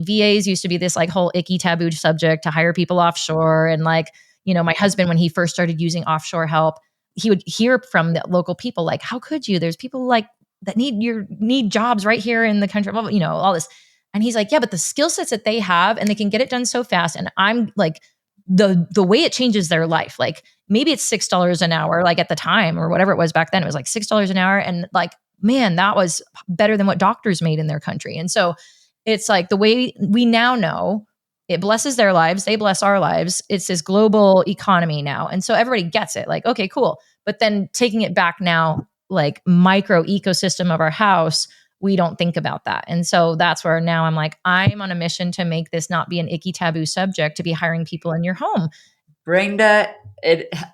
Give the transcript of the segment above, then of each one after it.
VAs used to be this like whole icky taboo subject to hire people offshore. And like, my husband, when he first started using offshore help, he would hear from the local people like, how could you? There's people like that need jobs right here in the country, blah, blah, all this. And he's like, yeah, but the skill sets that they have and they can get it done so fast. And I'm like, the way it changes their life, like maybe it's $6 an hour, like at the time or whatever it was back then, it was like $6 an hour. And like, man, that was better than what doctors made in their country. And so it's like the way we now know it blesses their lives, they bless our lives. It's this global economy now. And so everybody gets it like, okay, cool. But then taking it back now, like micro ecosystem of our house, we don't think about that. And so that's where now I'm like, I'm on a mission to make this not be an icky taboo subject to be hiring people in your home. Brenda,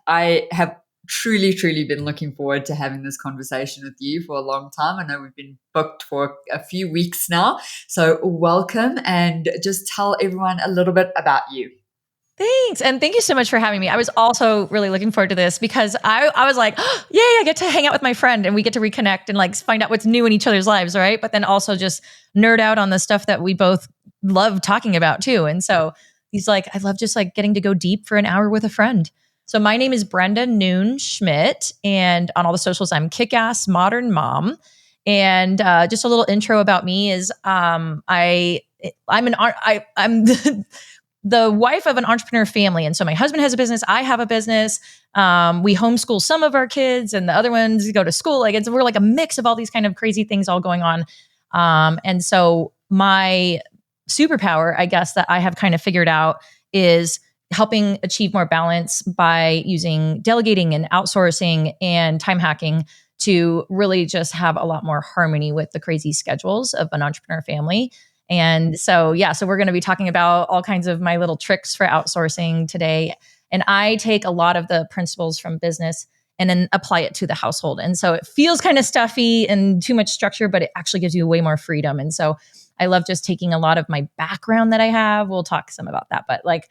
I have truly, truly been looking forward to having this conversation with you for a long time. I know we've been booked for a few weeks now. So welcome, and just tell everyone a little bit about you. Thanks. And thank you so much for having me. I was also really looking forward to this because I was like, oh, yay, I get to hang out with my friend and we get to reconnect and like find out what's new in each other's lives, right? But then also just nerd out on the stuff that we both love talking about too. And so he's like, I love just like getting to go deep for an hour with a friend. So my name is Brenda Schmidt, and on all the socials, I'm Kick-Ass Modern Mom. And just a little intro about me is I'm the wife of an entrepreneur family. And so my husband has a business. I have a business. We homeschool some of our kids and the other ones go to school. Like we're like a mix of all these kind of crazy things all going on. And so my superpower, I guess, that I have kind of figured out is helping achieve more balance by using delegating and outsourcing and time hacking to really just have a lot more harmony with the crazy schedules of an entrepreneur family. And so, so we're going to be talking about all kinds of my little tricks for outsourcing today. And I take a lot of the principles from business and then apply it to the household. And so it feels kind of stuffy and too much structure, but it actually gives you way more freedom. And so I love just taking a lot of my background that I have. We'll talk some about that, but like,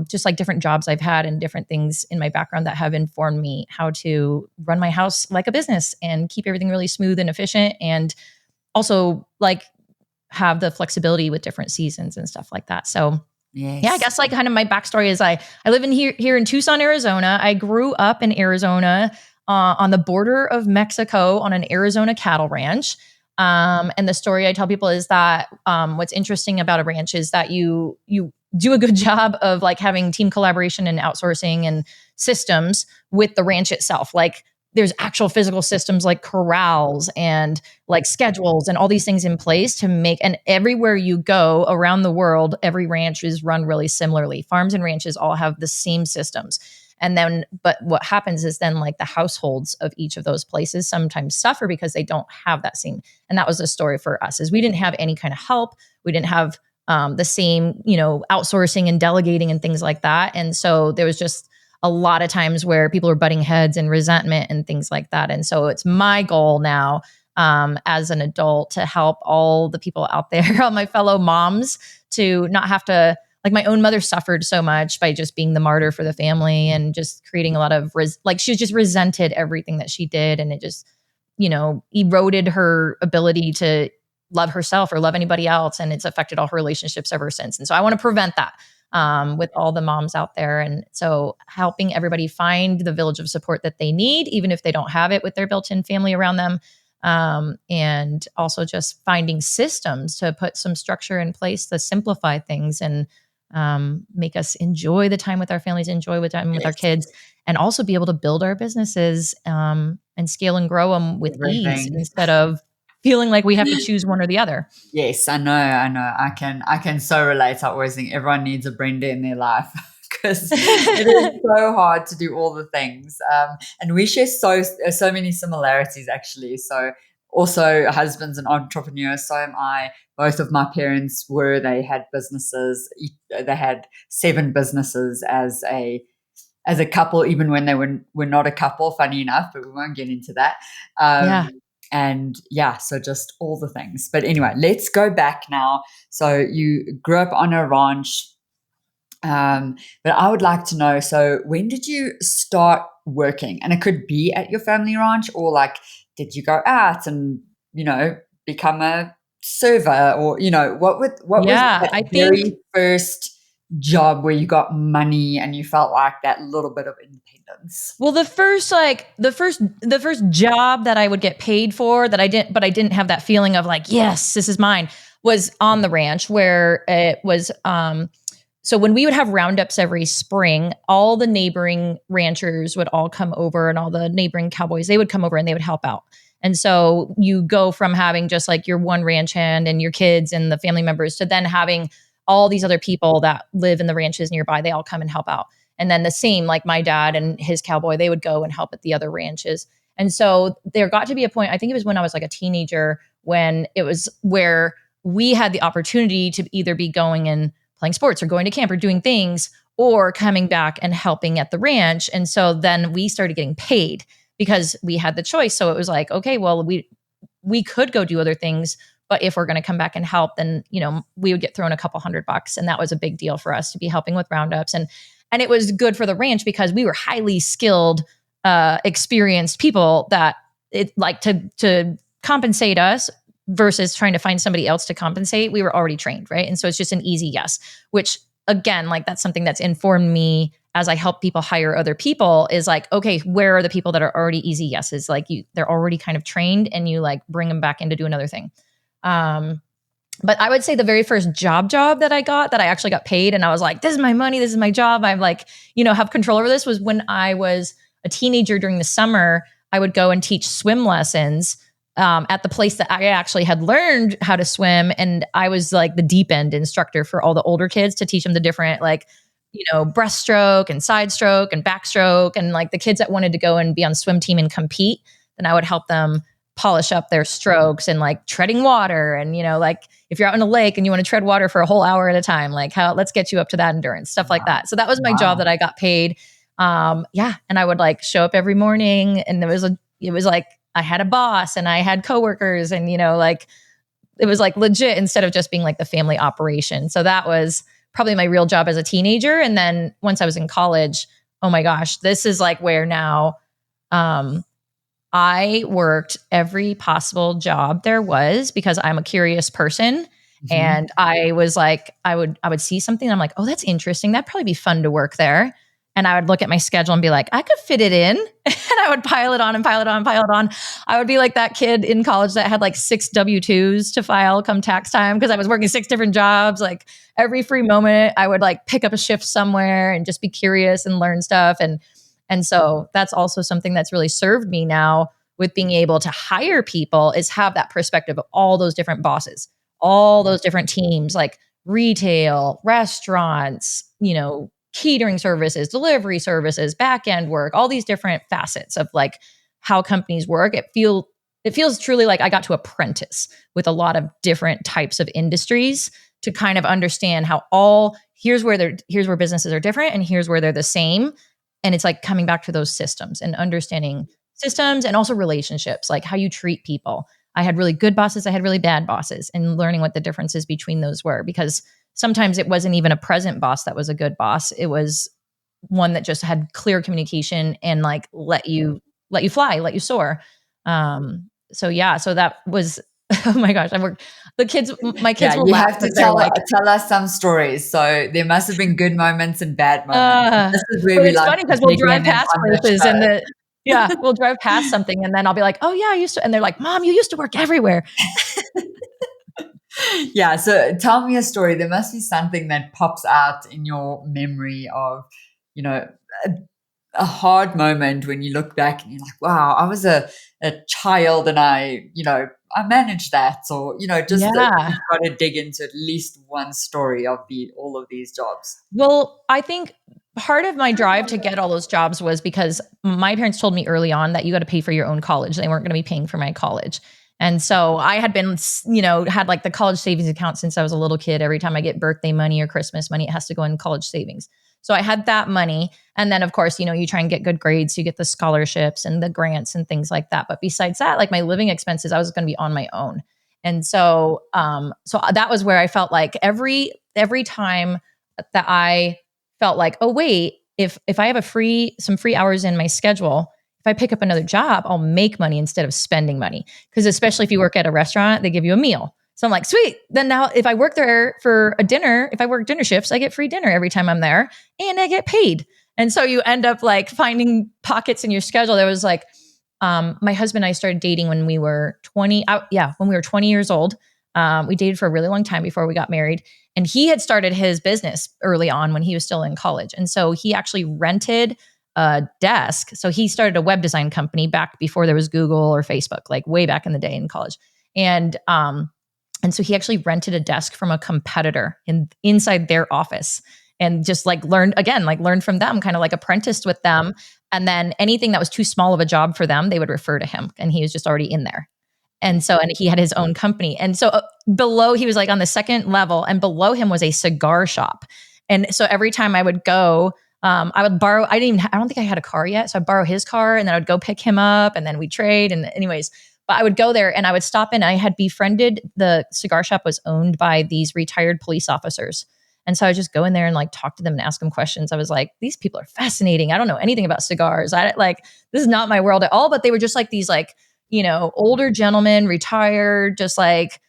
just like different jobs I've had and different things in my background that have informed me how to run my house like a business and keep everything really smooth and efficient. And also like have the flexibility with different seasons and stuff like that. So yes. Yeah, I guess like kind of my backstory is I live in here in Tucson, Arizona. I grew up in Arizona on the border of Mexico on an Arizona cattle ranch. And the story I tell people is that what's interesting about a ranch is that you do a good job of like having team collaboration and outsourcing and systems with the ranch itself. Like there's actual physical systems like corrals and like schedules and all these things in place to make, and everywhere you go around the world, every ranch is run really similarly. Farms and ranches all have the same systems. And then, but what happens is then like the households of each of those places sometimes suffer because they don't have that same. And that was the story for us is we didn't have any kind of help. We didn't have the same, outsourcing and delegating and things like that. And so there was just a lot of times where people are butting heads and resentment and things like that. And so it's my goal now as an adult to help all the people out there, all my fellow moms, to not have to, like my own mother suffered so much by just being the martyr for the family and just creating a lot of, she just resented everything that she did. And it just, eroded her ability to love herself or love anybody else. And it's affected all her relationships ever since. And so I want to prevent that. With all the moms out there. And so helping everybody find the village of support that they need, even if they don't have it with their built-in family around them. And also just finding systems to put some structure in place to simplify things and make us enjoy the time with our families, enjoy the time with our kids, and also be able to build our businesses and scale and grow them with ease instead of feeling like we have to choose one or the other. Yes, I know. I can so relate. I always think everyone needs a Brenda in their life because it is so hard to do all the things. And we share so many similarities actually. So also husband's an entrepreneur, so am I. Both of my parents they had businesses. They had 7 businesses as a couple, even when they were not a couple, funny enough, but we won't get into that. And so just all the things. But anyway, let's go back now. So you grew up on a ranch, but I would like to know, so when did you start working? And it could be at your family ranch, or like, did you go out and, become a server, or what was Yeah, that I think very first job where you got money and you felt like that little bit of independence? well, the first job that I would get paid for that I didn't have that feeling of like, yes, this is mine, was on the ranch where it was so when we would have roundups every spring, all the neighboring ranchers would all come over and all the neighboring cowboys, they would come over and they would help out. And so you go from having just like your one ranch hand and your kids and the family members to then having all these other people that live in the ranches nearby, they all come and help out. And then the same, like my dad and his cowboy, they would go and help at the other ranches. And so there got to be a point, I think it was when I was like a teenager, when it was where we had the opportunity to either be going and playing sports or going to camp or doing things or coming back and helping at the ranch. And so then we started getting paid because we had the choice. So it was like, okay, well, we could go do other things, but if we're going to come back and help, then we would get thrown a couple $100, and that was a big deal for us to be helping with roundups. And it was good for the ranch because we were highly skilled, experienced people that it like to compensate us versus trying to find somebody else to compensate. We were already trained, right? And so it's just an easy yes, which again, like that's something that's informed me as I help people hire other people, is like, okay, where are the people that are already easy yeses? Like they're already kind of trained, and you like bring them back in to do another thing. But I would say the very first job that I got, that I actually got paid and I was like, this is my money, this is my job, I'm like, have control over this, was when I was a teenager. During the summer, I would go and teach swim lessons at the place that I actually had learned how to swim. And I was like the deep end instructor for all the older kids to teach them the different, like, breaststroke and side stroke and backstroke. And like the kids that wanted to go and be on swim team and compete, then I would help them polish up their strokes and like treading water. And, like if you're out in a lake and you want to tread water for a whole hour at a time, like let's get you up to that endurance, stuff like that. So that was my job that I got paid. Yeah. And I would like show up every morning, and it was like, I had a boss and I had coworkers, and, like it was like legit instead of just being like the family operation. So that was probably my real job as a teenager. And then once I was in college, oh my gosh, this is like where now, I worked every possible job there was because I'm a curious person. Mm-hmm. And I was like, I would see something and I'm like, oh, that's interesting. That'd probably be fun to work there. And I would look at my schedule and be like, I could fit it in. And I would pile it on and pile it on and pile it on. I would be like that kid in college that had like 6 W-2s to file come tax time because I was working 6 different jobs. Like every free moment, I would like pick up a shift somewhere and just be curious and learn stuff. And so that's also something that's really served me now with being able to hire people, is have that perspective of all those different bosses, all those different teams, like retail, restaurants, catering services, delivery services, back end work, all these different facets of like how companies work. It feels truly like I got to apprentice with a lot of different types of industries to kind of understand how here's where businesses are different and here's where they're the same. And it's like coming back to those systems and understanding systems and also relationships, like how you treat people. I had really good bosses, I had really bad bosses, and learning what the differences between those were, because sometimes it wasn't even a present boss that was a good boss. It was one that just had clear communication and like let you fly, let you soar. So that was oh my gosh, my kids will you laugh have to because they're like, tell us some stories. So there must have been good moments and bad moments. This is where but we it's like funny to because we'll dig drive in past on the places show. we'll drive past something and then I'll be like, oh yeah, I used to, and they're like, Mom, you used to work everywhere. Yeah, so tell me a story. There must be something that pops out in your memory of, a, a hard moment when you look back and you're like, wow, I was a child and I managed that. Or, just Yeah. you've got to dig into at least one story of all of these jobs. Well, I think part of my drive to get all those jobs was because my parents told me early on that you got to pay for your own college. They weren't going to be paying for my college. And so I had been, had like the college savings account since I was a little kid. Every time I get birthday money or Christmas money, it has to go in college savings. So I had that money. And then of course, you try and get good grades. So you get the scholarships and the grants and things like that. But besides that, like my living expenses, I was going to be on my own. And so, so that was where I felt like every time that I felt like, oh wait, if I have some free hours in my schedule, if I pick up another job, I'll make money instead of spending money. Because especially if you work at a restaurant, they give you a meal. So I'm like, sweet. Then now if I work there for a dinner, if I work dinner shifts, I get free dinner every time I'm there and I get paid. And so you end up like finding pockets in your schedule. There was like, my husband and I started dating when we were 20. When we were 20 years old. We dated for a really long time before we got married. And he had started his business early on when he was still in college. And so he actually rented a desk. So he started a web design company back before there was Google or Facebook, like way back in the day in college. And so he actually rented a desk from a competitor inside their office and just like learned from them, kind of like apprenticed with them. And then anything that was too small of a job for them, they would refer to him. And he was just already in there. And he had his own company. And so below, he was like on the second level, and below him was a cigar shop. And so every time I would go, I would borrow, I don't think I had a car yet. So I'd borrow his car and then I would go pick him up and then we'd trade. And anyways, but I would go there and I would stop in. I had befriended, the cigar shop was owned by these retired police officers. And so I would just go in there and like talk to them and ask them questions. I was like, these people are fascinating. I don't know anything about cigars. This is not my world at all. But they were just like these like, older gentlemen, retired, just like,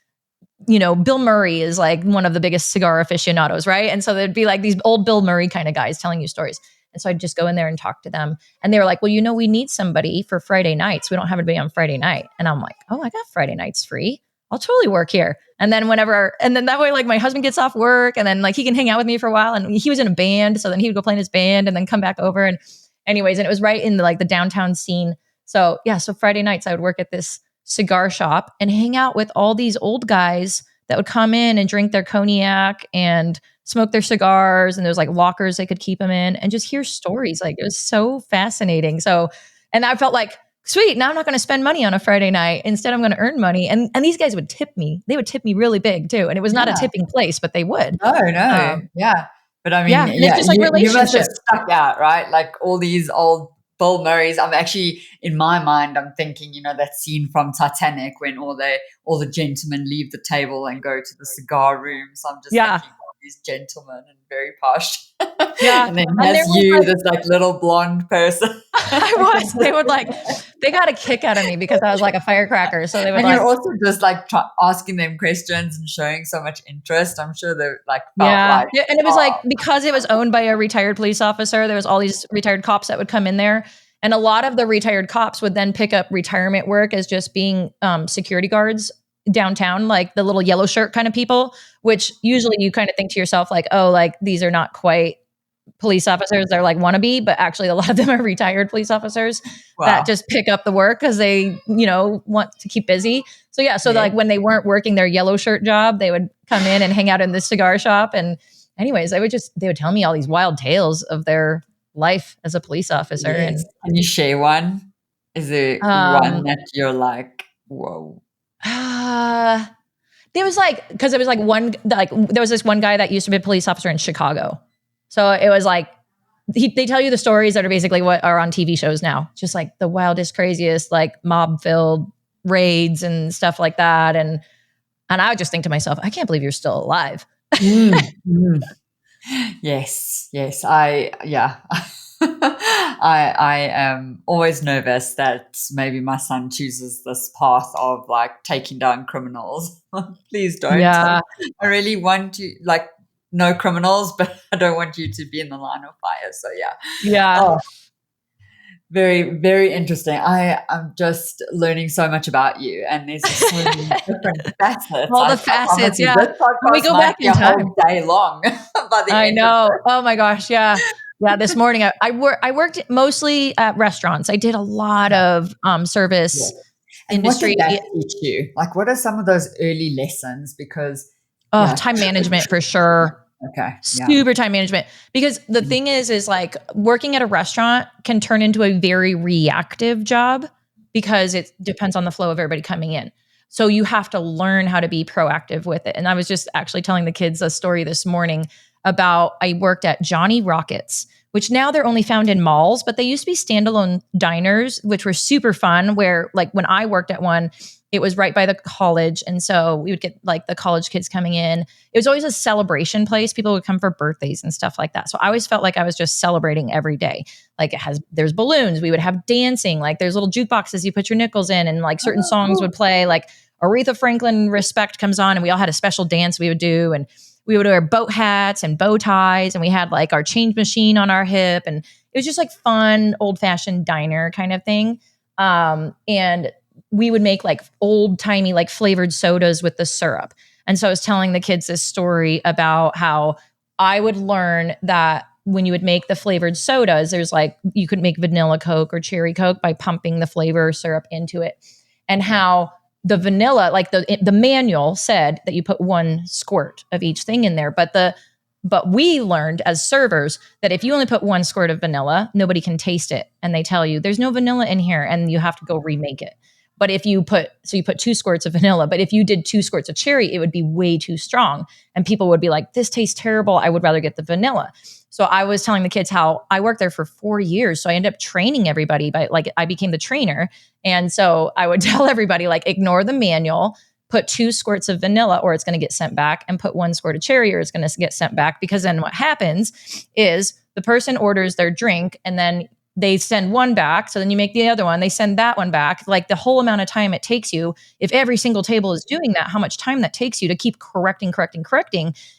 Bill Murray is like one of the biggest cigar aficionados, right? And so there'd be like these old Bill Murray kind of guys telling you stories. And so I'd just go in there and talk to them. And they were like, well, we need somebody for Friday nights. We don't have anybody on Friday night. And I'm like, oh, I got Friday nights free. I'll totally work here. And then that way, like my husband gets off work and then like he can hang out with me for a while. And he was in a band. So then he would go play in his band and then come back over. And anyways, and it was right in the downtown scene. So yeah, so Friday nights I would work at this cigar shop and hang out with all these old guys that would come in and drink their cognac and smoke their cigars. And there was like lockers they could keep them in and just hear stories. Like it was so fascinating. So, and I felt like, sweet, now I'm not going to spend money on a Friday night. Instead, I'm going to earn money. And these guys would tip me. They would tip me really big too. And it was not a tipping place, but they would. No. Yeah. But I mean, and it's just like you must have relationship. stuck out, right? Like all these old Bill Murrays. I'm actually, in my mind, I'm thinking, that scene from Titanic when all the gentlemen leave the table and go to the cigar room. So I'm just thinking of these gentlemen and very posh. Yeah. And then this like little blonde person. They got a kick out of me because I was like a firecracker. So they would you're also just like asking them questions and showing so much interest. I'm sure they're like, yeah. And it was like, because it was owned by a retired police officer, there was all these retired cops that would come in there. And a lot of the retired cops would then pick up retirement work as just being security guards downtown, like the little yellow shirt kind of people, which usually you kind of think to yourself like, oh, like these are not quite police officers. They're like wannabe, but actually a lot of them are retired police officers that just pick up the work because they, want to keep busy. So yeah. So like when they weren't working their yellow shirt job, they would come in and hang out in the cigar shop. And anyways, they would tell me all these wild tales of their life as a police officer. Yes. Can you share one? Is there one that you're like, whoa? There was like, because it was like there was this one guy that used to be a police officer in Chicago. So it was like, they tell you the stories that are basically what are on TV shows now. Just like the wildest, craziest, like mob-filled raids and stuff like that. And I would just think to myself, I can't believe you're still alive. Yes. I am always nervous that maybe my son chooses this path of like taking down criminals. Please don't. Yeah. I really want to like no criminals, but I don't want you to be in the line of fire. So yeah. Yeah. Oh, very, very interesting. I'm just learning so much about you, and there's so many different facets. All the facets, yeah. We go back in time all day long. By the I know. Oh my gosh, yeah. Yeah, this morning I worked mostly at restaurants. I did a lot of service industry. What did that teach you? Like, what are some of those early lessons? Because time management for sure. Okay. Super time management. Because the thing is like working at a restaurant can turn into a very reactive job because it depends on the flow of everybody coming in. So you have to learn how to be proactive with it. And I was just actually telling the kids a story this morning about, I worked at Johnny Rockets, which now they're only found in malls, but they used to be standalone diners, which were super fun, where like when I worked at one, it was right by the college. And so we would get like the college kids coming in. It was always a celebration place. People would come for birthdays and stuff like that. So I always felt like I was just celebrating every day. Like there's balloons. We would have dancing. Like there's little jukeboxes you put your nickels in and like certain songs would play like Aretha Franklin Respect comes on, and we all had a special dance we would do, and we would wear boat hats and bow ties, and we had like our change machine on our hip, and it was just like fun, old-fashioned diner kind of thing. And we would make like old-timey like flavored sodas with the syrup. And so I was telling the kids this story about how I would learn that when you would make the flavored sodas, there's like, you could make vanilla Coke or cherry Coke by pumping the flavor syrup into it. And how the vanilla, like the manual said that you put 1 squirt of each thing in there. But we learned as servers that if you only put 1 squirt of vanilla, nobody can taste it. And they tell you there's no vanilla in here and you have to go remake it. But if you put 2 squirts of vanilla, but if you did 2 squirts of cherry, it would be way too strong. And people would be like, this tastes terrible. I would rather get the vanilla. So I was telling the kids how I worked there for 4 years. So I ended up training everybody by like, I became the trainer. And so I would tell everybody like, ignore the manual, put 2 squirts of vanilla or it's going to get sent back, and put 1 squirt of cherry or it's going to get sent back. Because then what happens is the person orders their drink and then they send 1 back. So then you make the other one, they send that one back. Like the whole amount of time it takes you, if every single table is doing that, how much time that takes you to keep correcting.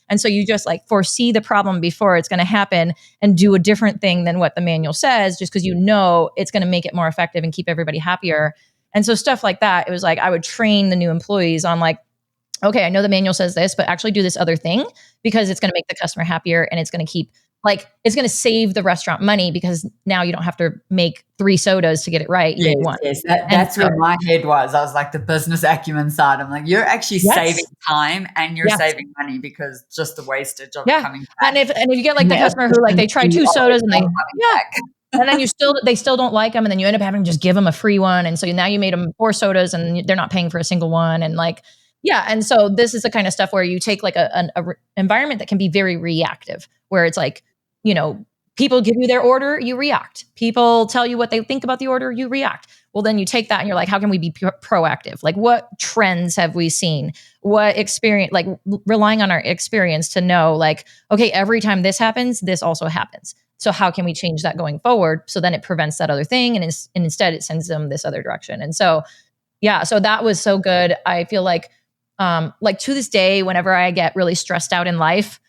And so you just like foresee the problem before it's going to happen and do a different thing than what the manual says, just because you know it's going to make it more effective and keep everybody happier. And so stuff like that, it was like I would train the new employees on like, okay, I know the manual says this, but actually do this other thing because it's going to make the customer happier and it's going to keep like, it's going to save the restaurant money because now you don't have to make 3 sodas to get it right. You Yes, make 1. yes. That's where my head was. I was like the business acumen side. I'm like, you're actually saving time and you're saving money because just the wastage of it coming back. And if you get like the customer who like they try 2 sodas and and then they still don't like them, and then you end up having to just give them a free one, and so now you made them 4 sodas and they're not paying for a single one, and like and so this is the kind of stuff where you take like a environment that can be very reactive, where it's like, you know, people give you their order, you react. People tell you what they think about the order, you react. Well, then you take that and you're like, how can we be proactive? Like, what trends have we seen? What experience, like relying on our experience to know, like, okay, every time this happens, this also happens. So how can we change that going forward? So then it prevents that other thing. And instead it sends them this other direction. And so, so that was so good. I feel like to this day, whenever I get really stressed out in life,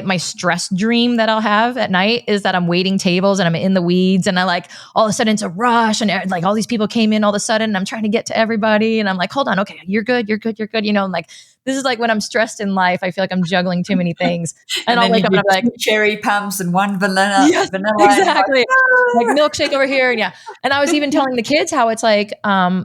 my stress dream that I'll have at night is that I'm waiting tables and I'm in the weeds and I like all of a sudden it's a rush and like all these people came in all of a sudden and I'm trying to get to everybody and I'm like, hold on, okay, you're good, you know, and like this is like when I'm stressed in life, I feel like I'm juggling too many things. And I'll wake up and I'm like 2 cherry pumps and 1 vanilla. Yes, exactly. Like milkshake over here. And I was even telling the kids how it's like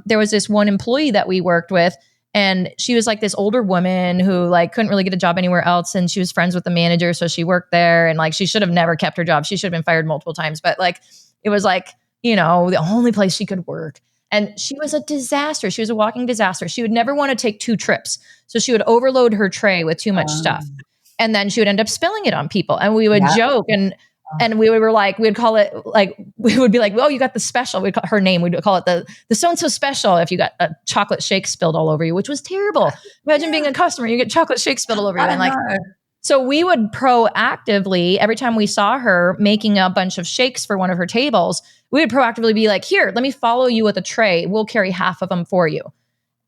there was this one employee that we worked with. And she was like this older woman who like couldn't really get a job anywhere else. And she was friends with the manager. So she worked there and like, she should have never kept her job. She should have been fired multiple times, but like, it was like, you know, the only place she could work. And she was a disaster. She was a walking disaster. She would never want to take 2 trips. So she would overload her tray with too much stuff. And then she would end up spilling it on people. And we would joke and we were like, we'd call it like, we would be like, well, you got the special. We'd call her name. We'd call it the so-and-so special if you got a chocolate shake spilled all over you, which was terrible. Imagine being a customer, you get chocolate shake spilled all over you. And like, so we would proactively, every time we saw her making a bunch of shakes for one of her tables, we would proactively be like, here, let me follow you with a tray. We'll carry half of them for you.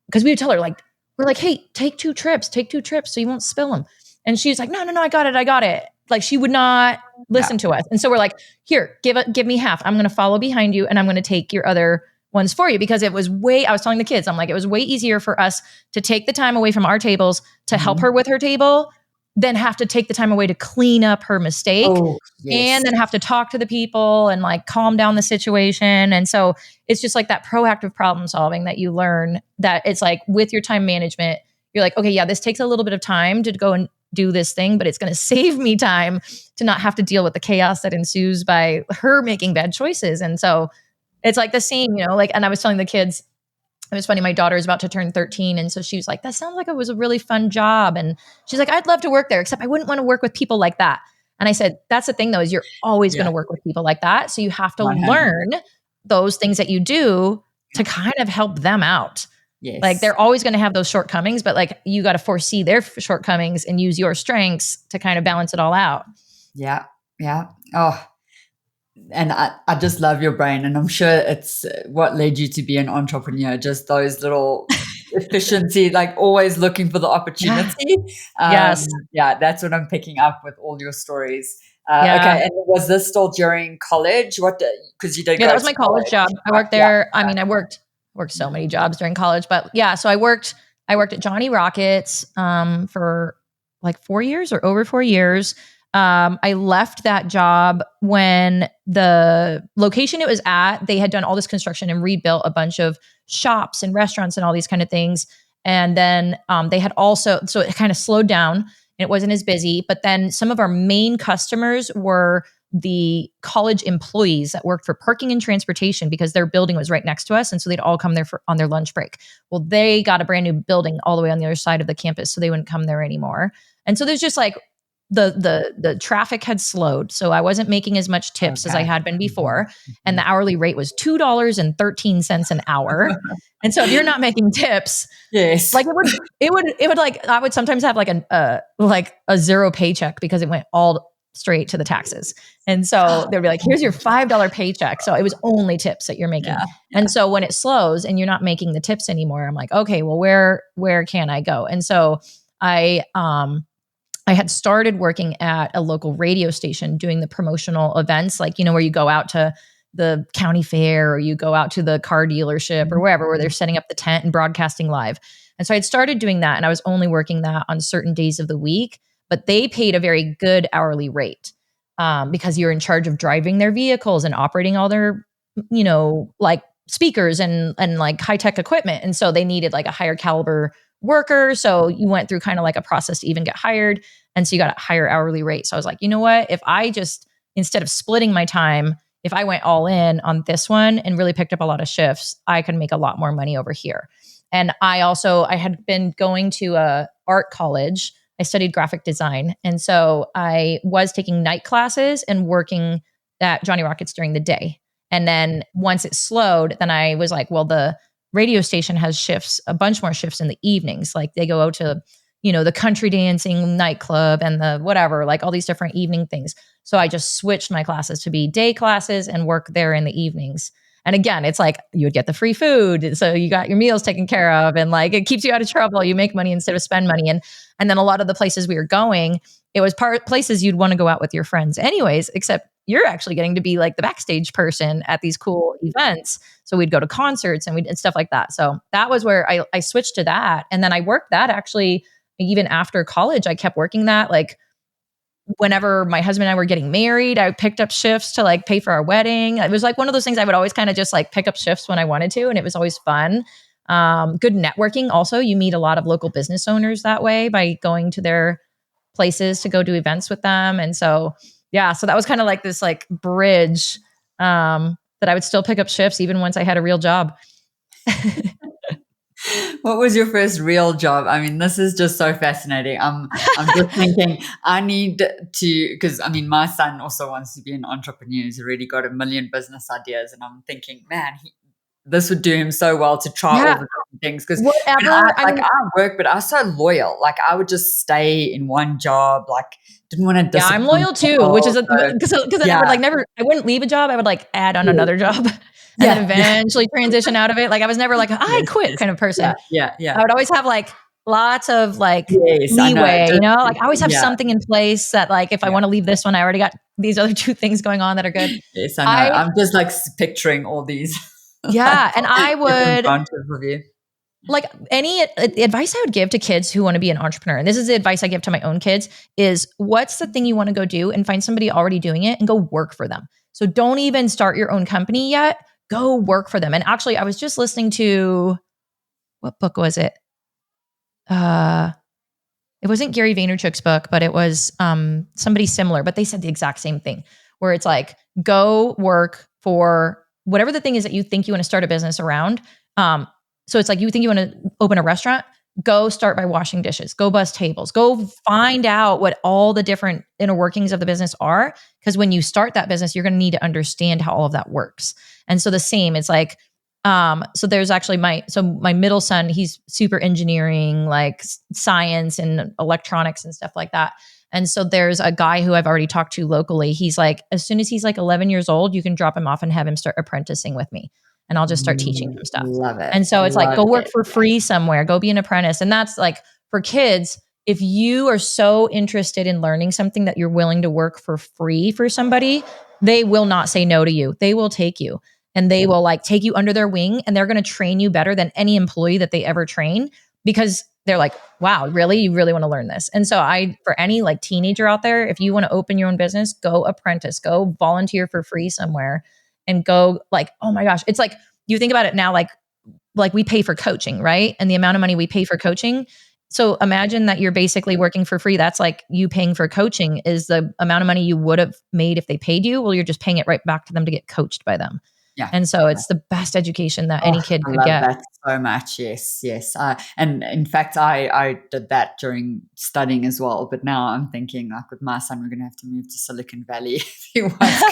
Because we would tell her like, we're like, hey, take 2 trips so you won't spill them. And she's like, no, I got it. Like she would not listen to us. And so we're like, here, give me half. I'm going to follow behind you and I'm going to take your other ones for you. Because I was telling the kids, I'm like, it was way easier for us to take the time away from our tables to help her with her table than have to take the time away to clean up her mistake and then have to talk to the people and like calm down the situation. And so it's just like that proactive problem solving that you learn, that it's like with your time management, you're like, okay, this takes a little bit of time to go and do this thing, but it's going to save me time to not have to deal with the chaos that ensues by her making bad choices. And so it's like the same, you know, like, and I was telling the kids, it was funny, my daughter is about to turn 13. And so she was like, that sounds like it was a really fun job. And she's like, I'd love to work there, except I wouldn't want to work with people like that. And I said, that's the thing though, is you're always going to work with people like that. So you have to learn those things that you do to kind of help them out. Yes. Like they're always going to have those shortcomings, but like you got to foresee their shortcomings and use your strengths to kind of balance it all out. Yeah. Yeah. Oh, and I just love your brain, and I'm sure it's what led you to be an entrepreneur. Just those little efficiency, like always looking for the Yeah. opportunity. Yes. Yeah, that's what I'm picking up with all your stories. Yeah. Okay, and was this still during college? What? Because you did Yeah, that go was to my college college, job. I right? worked Yeah, there. I mean, I worked so many jobs during college, but yeah, so I worked at Johnny Rockets for like 4 years or over 4 years. I left that job when the location it was at, they had done all this construction and rebuilt a bunch of shops and restaurants and all these kind of things. And then they had also, so it kind of slowed down and it wasn't as busy. But then some of our main customers were the college employees that worked for parking and transportation because their building was right next to us. And so they'd all come there on their lunch break. Well, they got a brand new building all the way on the other side of the campus, so they wouldn't come there anymore. And so there's just like the traffic had slowed. So I wasn't making as much tips as I okay. had been before. And Mhm. the hourly rate was $2.13 an hour. And so if you're not making tips, Yes. like it would like I would sometimes have like a zero paycheck because it went all straight to the taxes. And so they'd be like, here's your $5 paycheck. So it was only tips that you're making. Yeah. And Yeah. so when it slows and you're not making the tips anymore, I'm like, okay, well, where can I go? And so I had started working at a local radio station doing the promotional events, like, where you go out to the county fair or you go out to the car dealership or wherever, where they're setting up the tent and broadcasting live. And so I had started doing that and I was only working that on certain days of the week, but they paid a very good hourly rate because you're in charge of driving their vehicles and operating all their, like speakers and like high tech equipment. And so they needed like a higher caliber worker. So you went through kind of like a process to even get hired. And so you got a higher hourly rate. So I was like, you know what? If I just, instead of splitting my time, if I went all in on this one and really picked up a lot of shifts, I could make a lot more money over here. And I had been going to a art college. I studied graphic design. And so I was taking night classes and working at Johnny Rockets during the day. And then once it slowed, then I was like, well, the radio station has shifts, a bunch more shifts in the evenings. Like they go out to, the country dancing nightclub and the whatever, like all these different evening things. So I just switched my classes to be day classes and work there in the evenings. And again, it's like you would get the free food. So you got your meals taken care of and like it keeps you out of trouble. You make money instead of spend money. And then a lot of the places we were going, it was places you'd want to go out with your friends anyways, except you're actually getting to be like the backstage person at these cool events. So we'd go to concerts and stuff like that. So that was where I switched to that. And then I worked that actually even after college. I kept working that like whenever my husband and I were getting married, I picked up shifts to like pay for our wedding. It was like one of those things I would always kind of just like pick up shifts when I wanted to. And it was always fun. Good networking. Also, you meet a lot of local business owners that way by going to their places to go do events with them. And so, yeah, so that was kind of like this like bridge that I would still pick up shifts even once I had a real job. What was your first real job? I mean, this is just so fascinating. I'm just thinking I need to, because I mean, my son also wants to be an entrepreneur. He's already got a million business ideas, and I'm thinking, man, this would do him so well to try all Yeah, the different things. Because whatever. I mean, I work, but I was so loyal. Like I would just stay in one job. Like didn't want to yeah, I'm disappoint loyal too, which people. is So because then I would yeah, like never, I wouldn't leave a job. I would like add on another job and then yeah, yeah, eventually transition out of it. Like I was never like, I yes, quit yes, kind of yeah, person. yeah, I yeah. would always have like lots of like Yes, I know. leeway, Just like I always have yeah, something in place that like if I yeah. want to leave this one, I already got these other two things going on that are good. Yes, I know. I, I'm just like picturing all these yeah, and I different would branches of you. like any advice I would give to kids who want to be an entrepreneur, and this is the advice I give to my own kids, is what's the thing you want to go do and find somebody already doing it and go work for them. So don't even start your own company yet. Go work for them. And actually, I was just listening to, what book was it? It wasn't Gary Vaynerchuk's book, but it was somebody similar, but they said the exact same thing where it's like, go work for whatever the thing is that you think you want to start a business around. So it's like, you think you want to open a restaurant, go start by washing dishes, go bus tables, go find out what all the different inner workings of the business are. Because when you start that business, you're going to need to understand how all of that works. And so the same, it's like, so there's actually my middle son, he's super engineering, like science and electronics and stuff like that. And so there's a guy who I've already talked to locally. He's like, as soon as he's like 11 years old, you can drop him off and have him start apprenticing with me. and I'll just start teaching them stuff. Love it. And so it's like, Love go work it. for free somewhere, go be an apprentice. And that's like for kids, if you are so interested in learning something that you're willing to work for free for somebody, they will not say no to you. They will take you and they will like take you under their wing, and they're going to train you better than any employee that they ever train, because they're like, wow, really? You really want to learn this? And so for any like teenager out there, if you want to open your own business, go apprentice, go volunteer for free somewhere, and go like, oh my gosh, it's like, you think about it now, like we pay for coaching, right? And the amount of money we pay for coaching. So imagine that you're basically working for free. That's like you paying for coaching is the amount of money you would have made if they paid you. Well, you're just paying it right back to them to get coached by them. Yeah. And so it's the best education that any kid I could love get. that so much. Yes, yes. And in fact, I did that during studying as well. But now I'm thinking, like with my son, we're going to have to move to Silicon Valley if he wants.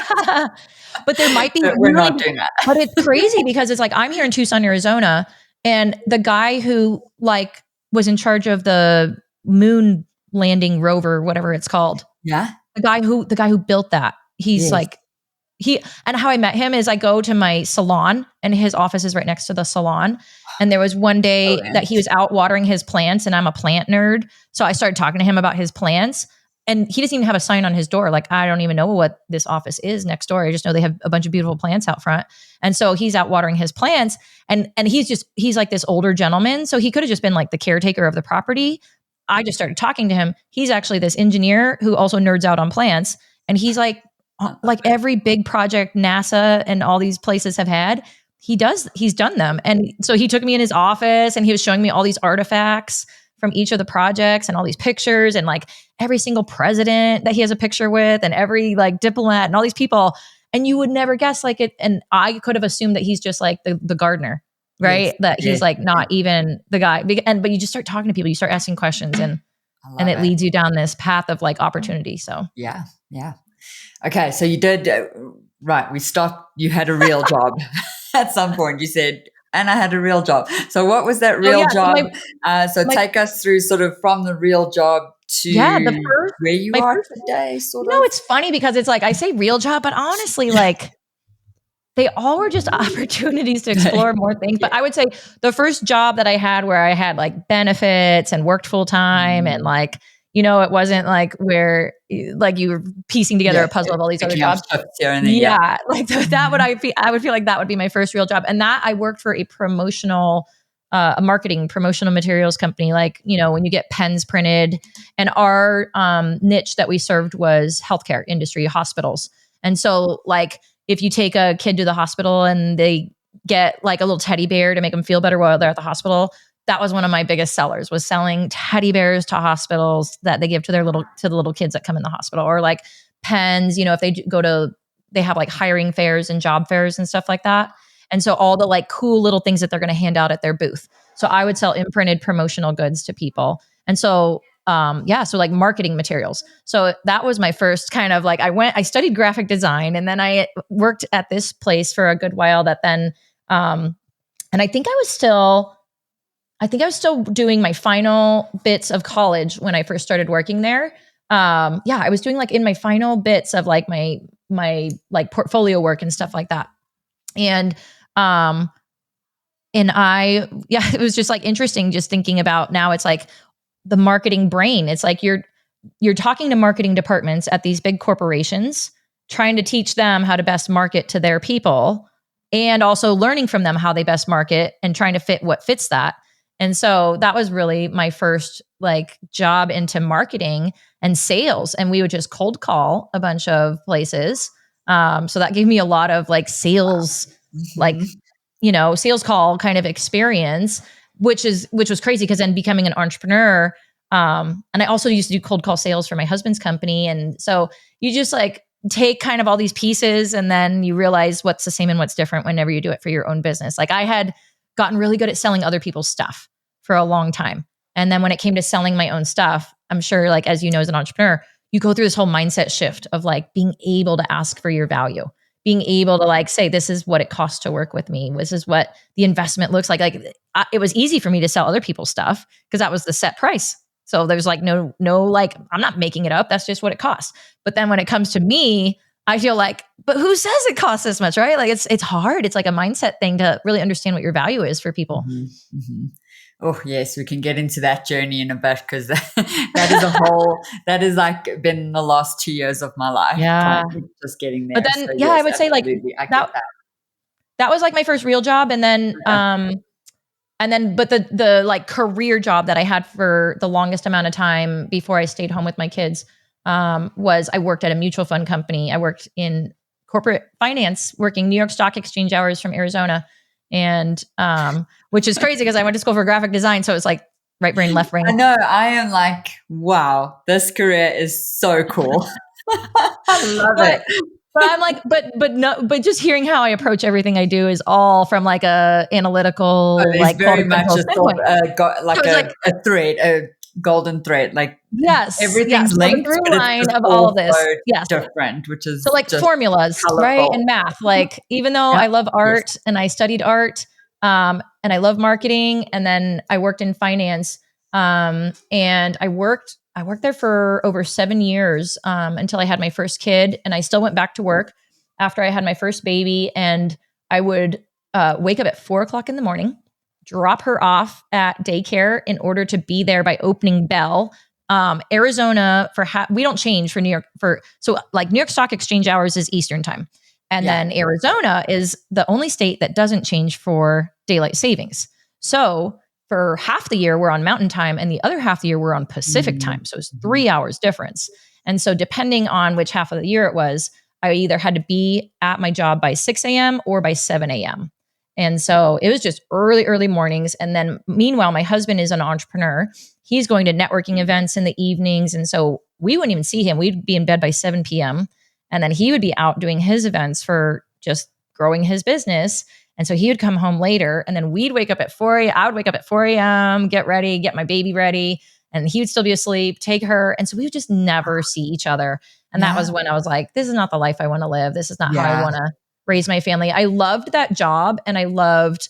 But there might be, But we're not doing that. But it's crazy because it's like, I'm here in Tucson, Arizona, and the guy who like was in charge of the moon landing rover, whatever it's called. Yeah. The guy who built that, he's like, and how I met him is I go to my salon, and his office is right next to the salon. And there was one day that he was out watering his plants, and I'm a plant nerd. So I started talking to him about his plants, and he doesn't even have a sign on his door. Like, I don't even know what this office is next door. I just know they have a bunch of beautiful plants out front. And so he's out watering his plants, and he's like this older gentleman. So he could have just been like the caretaker of the property. I just started talking to him. He's actually this engineer who also nerds out on plants. And he's like every big project NASA and all these places have had, he's done them. And so he took me in his office, and he was showing me all these artifacts from each of the projects and all these pictures, and like every single president that he has a picture with, and every like diplomat and all these people. And you would never guess like it. And I could have assumed that he's just like the gardener, right? Yes, that he's like not even the guy. But you just start talking to people, you start asking questions, and it leads you down this path of like opportunity. So yeah. Okay, so you did right. You had a real job at some point. You said, and I had a real job. So what was that real job? Take us through sort of from the real job to where you are today. It's funny because it's like I say real job, but honestly, like they all were just opportunities to explore more things. But I would say the first job that I had, where I had like benefits and worked full time, and like, it wasn't like where like you were piecing together a puzzle of all these other jobs. Like I would feel like that would be my first real job. And that I worked for a marketing promotional materials company. Like, when you get pens printed, and our niche that we served was healthcare industry, hospitals. And so like, if you take a kid to the hospital and they get like a little teddy bear to make them feel better while they're at the hospital, that was one of my biggest sellers, was selling teddy bears to hospitals that they give to the little kids that come in the hospital, or like pens, if they have like hiring fairs and job fairs and stuff like that. And so all the like cool little things that they're going to hand out at their booth. So I would sell imprinted promotional goods to people. And so, so like marketing materials. So that was my first kind of like, I studied graphic design, and then I worked at this place for a good while that then, and I think I was still doing my final bits of college when I first started working there. I was doing like in my final bits of like my like portfolio work and stuff like that. And it was just like interesting just thinking about now it's like the marketing brain. It's like you're talking to marketing departments at these big corporations, trying to teach them how to best market to their people, and also learning from them how they best market and trying to fit what fits that. And so that was really my first like job into marketing and sales. And we would just cold call a bunch of places. So that gave me a lot of like sales, like, sales call kind of experience, which was crazy, because then becoming an entrepreneur. And I also used to do cold call sales for my husband's company. And so you just like take kind of all these pieces, and then you realize what's the same and what's different whenever you do it for your own business. Like I had gotten really good at selling other people's stuff for a long time. And then when it came to selling my own stuff, I'm sure like, as you know, as an entrepreneur, you go through this whole mindset shift of like being able to ask for your value, being able to like say, this is what it costs to work with me. This is what the investment looks like. Like it was easy for me to sell other people's stuff because that was the set price. So there's like no, like, I'm not making it up. That's just what it costs. But then when it comes to me, I feel like, but who says it costs this much, right? Like it's hard. It's like a mindset thing to really understand what your value is for people. Oh yes, we can get into that journey in a bit, because that is a whole, that is like been the last 2 years of my life, Yeah. just getting But there. So then, yeah, I yes, would say like absolutely, I get that, that. that was like my first real job. But the like career job that I had for the longest amount of time before I stayed home with my kids, was I worked at a mutual fund company. I worked in corporate finance, working New York Stock Exchange hours from Arizona. And, which is crazy because I went to school for graphic design. So it's like right brain, left I brain. know. I am like, wow, this career is so cool. I love But it. But I'm like, but just hearing how I approach everything I do is all from like a Oh, analytical, there's like very much qualitative a sort standpoint. So like it's like, a thread, a golden thread. Like yes, yes. everything's So the linked, through but it's line just of all all of this, so yes. different, which So is like just formulas, right? colorful. And math. Like even though Yeah. I love Yes. art and I studied art, and I love marketing, and then I worked in finance, and I worked there for over 7 years, until I had my first kid, and I still went back to work after I had my first baby, and I would wake up at 4 o'clock in the morning, drop her off at daycare in order to be there by opening bell. Arizona we don't change for New York so like New York Stock Exchange hours is Eastern time. And Yeah. then Arizona is the only state that doesn't change for daylight savings. So for half the year, we're on mountain time, and the other half of the year, we're on Pacific time. So it's 3 hours difference. And so depending on which half of the year it was, I either had to be at my job by 6 a.m. or by 7 a.m. And so it was just early, early mornings. And then meanwhile, my husband is an entrepreneur. He's going to networking events in the evenings. And so we wouldn't even see him. We'd be in bed by 7 p.m. And then he would be out doing his events for just growing his business. And so he would come home later, and then we'd wake up at 4 a.m. I would wake up at 4 a.m., get ready, get my baby ready, and he would still be asleep, take her. And so we would just never see each other. And that was when I was like, this is not the life I want to live. This is not how I want to raise my family. I loved that job, and I loved,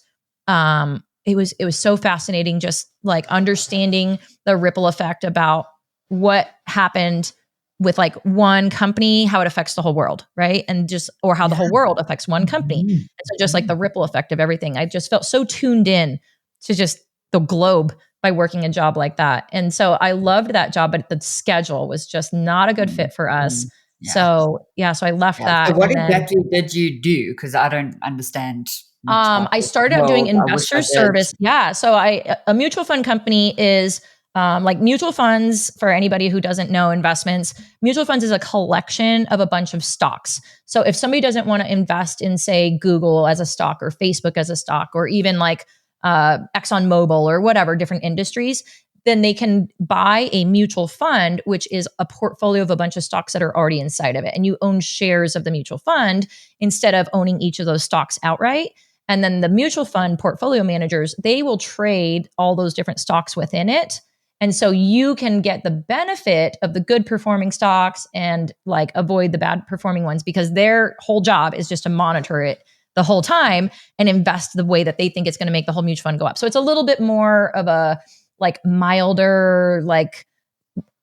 it was so fascinating, just like understanding the ripple effect about what happened with like one company, how it affects the whole world, right? And just, or how the whole world affects one company. And so just like the ripple effect of everything, I just felt so tuned in to just the globe by working a job like that. And so I loved that job, but the schedule was just not a good fit for us. So I left that. So what And then exactly did you do? Because I don't understand much about I this started out doing world. I wish I investor did. service. Yeah. So a mutual fund company is, like mutual funds, for anybody who doesn't know investments, mutual funds is a collection of a bunch of stocks. So if somebody doesn't want to invest in, say, Google as a stock or Facebook as a stock, or even like ExxonMobil or whatever, different industries, then they can buy a mutual fund, which is a portfolio of a bunch of stocks that are already inside of it. And you own shares of the mutual fund instead of owning each of those stocks outright. And then the mutual fund portfolio managers, they will trade all those different stocks within it. And so you can get the benefit of the good performing stocks and like avoid the bad performing ones, because their whole job is just to monitor it the whole time and invest the way that they think it's going to make the whole mutual fund go up. So it's a little bit more of a like milder, like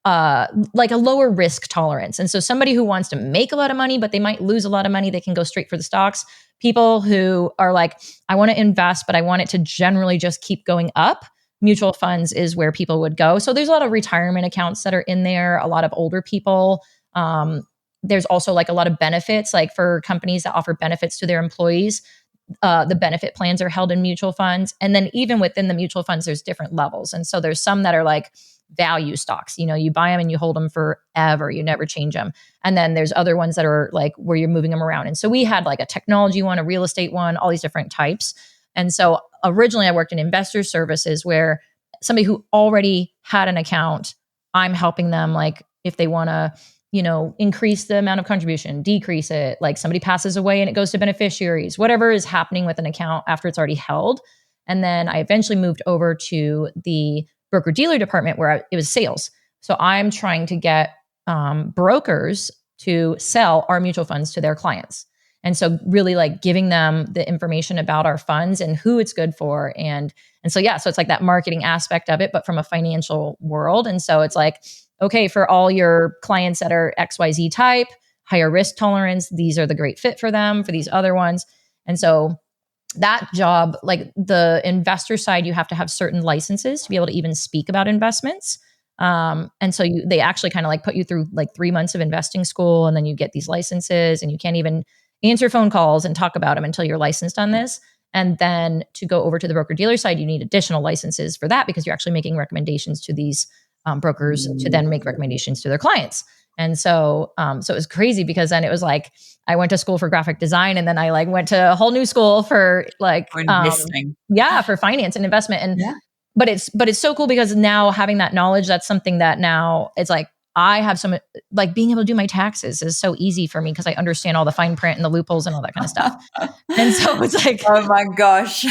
a lower risk tolerance. And so somebody who wants to make a lot of money, but they might lose a lot of money, they can go straight for the stocks. People who are like, I want to invest, but I want it to generally just keep going up, mutual funds is where people would go. So there's a lot of retirement accounts that are in there, a lot of older people. There's also like a lot of benefits, like for companies that offer benefits to their employees. The benefit plans are held in mutual funds. And then even within the mutual funds, there's different levels. And so there's some that are like value stocks. You know, you buy them and you hold them forever. You never change them. And then there's other ones that are like where you're moving them around. And so we had like a technology one, a real estate one, all these different types. And so originally I worked in investor services, where somebody who already had an account, I'm helping them, like if they want to, you know, increase the amount of contribution, decrease it, like somebody passes away and it goes to beneficiaries, whatever is happening with an account after it's already held. And then I eventually moved over to the broker dealer department, where it was sales. So I'm trying to get brokers to sell our mutual funds to their clients. And so really like giving them the information about our funds and who it's good for. And so it's like that marketing aspect of it, but from a financial world. And so it's like, okay, for all your clients that are XYZ type, higher risk tolerance. These are the great fit for them, for these other ones. And so that job, like the investor side, you have to have certain licenses to be able to even speak about investments. And so they actually kind of like put you through like 3 months of investing school, and then you get these licenses, and you can't even answer phone calls and talk about them until you're licensed on this. And then to go over to the broker dealer side, you need additional licenses for that, because you're actually making recommendations to these brokers to then make recommendations to their clients. And so, so it was crazy, because then it was like, I went to school for graphic design, and then I like went to a whole new school for like, investing. for finance and investment. And, Yeah. but it's so cool, because now having that knowledge, that's something that now it's like, I have some, like being able to do my taxes is so easy for me, because I understand all the fine print and the loopholes and all that kind of stuff. And so it's like, oh my gosh,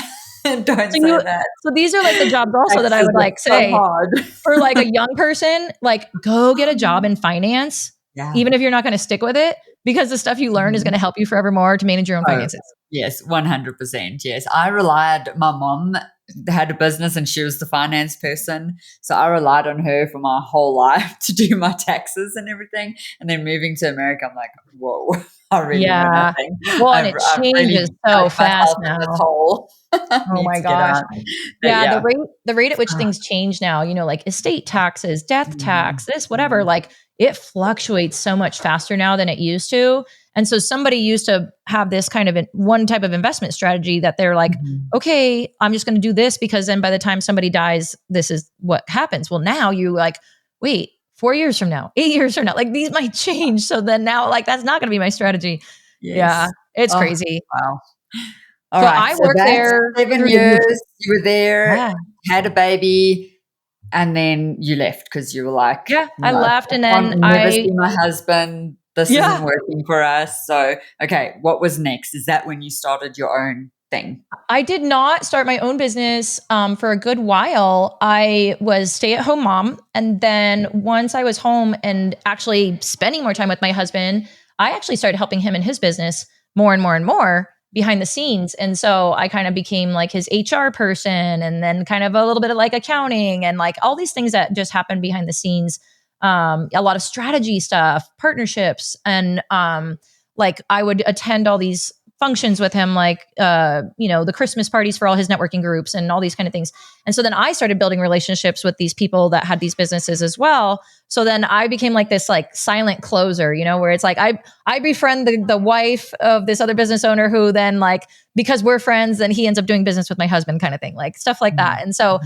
don't say that. So these are like the jobs also that I would like say for like a young person, like go get a job in finance, even if you're not going to stick with it, because the stuff you learn is going to help you forevermore to manage your own finances. Yes, 100%. Yes. My mom had a business and she was the finance person. So I relied on her for my whole life to do my taxes and everything. And then moving to America, I'm like, whoa, I really know nothing. Well, and it changes so fast now. Oh my gosh. Yeah, the rate at which things change now, you know, like estate taxes, death tax, this, whatever, like it fluctuates so much faster now than it used to. And so somebody used to have this kind of one type of investment strategy that they're like, okay, I'm just going to do this, because then by the time somebody dies, this is what happens. Well, now you like, wait, 4 years from now, 8 years from now, like these might change. So then now like, that's not going to be my strategy. Yes. Yeah, it's crazy. Wow. All right. I worked there 7 years. You were there, had a baby, and then you left because you were like, I left, and then I never see my husband. This isn't working for us. So, okay, what was next? Is that when you started your own thing? I did not start my own business for a good while. I was stay-at-home mom, and then once I was home and actually spending more time with my husband, I actually started helping him in his business more and more and more behind the scenes. And so I kind of became like his HR person, and then kind of a little bit of like accounting and like all these things that just happen behind the scenes. A lot of strategy stuff, partnerships, and like I would attend all these functions with him, like the Christmas parties for all his networking groups and all these kind of things. And so then I started building relationships with these people that had these businesses as well. So then I became like this like silent closer, you know, where it's like I befriend the wife of this other business owner, who then like, because we're friends, then he ends up doing business with my husband, kind of thing, like stuff like that. And so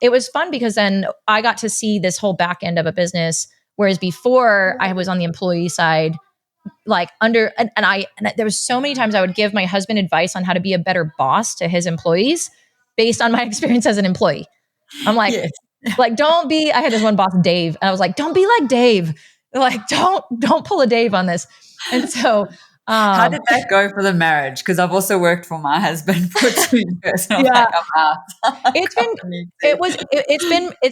it was fun, because then I got to see this whole back end of a business, whereas before I was on the employee side, like and there was so many times I would give my husband advice on how to be a better boss to his employees based on my experience as an employee. I'm like, like, don't be, I had this one boss, Dave, and I was like, don't be like Dave. Like, don't pull a Dave on this. And so, how did that go for the marriage? Because I've also worked for my husband for 2 years. And I'm out. It's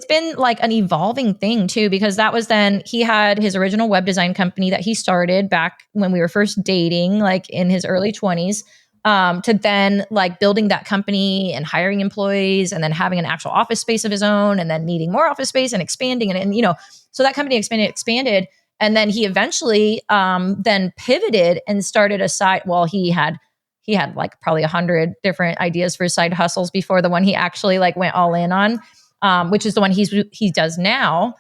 been like an evolving thing too, because that was then he had his original web design company that he started back when we were first dating, like in his early 20s, to then like building that company and hiring employees, and then having an actual office space of his own, and then needing more office space and expanding and you know, so that company expanded. And then he eventually then pivoted and started a side. Well, he had like probably 100 different ideas for side hustles before the one he actually like went all in on, which is the one he does now,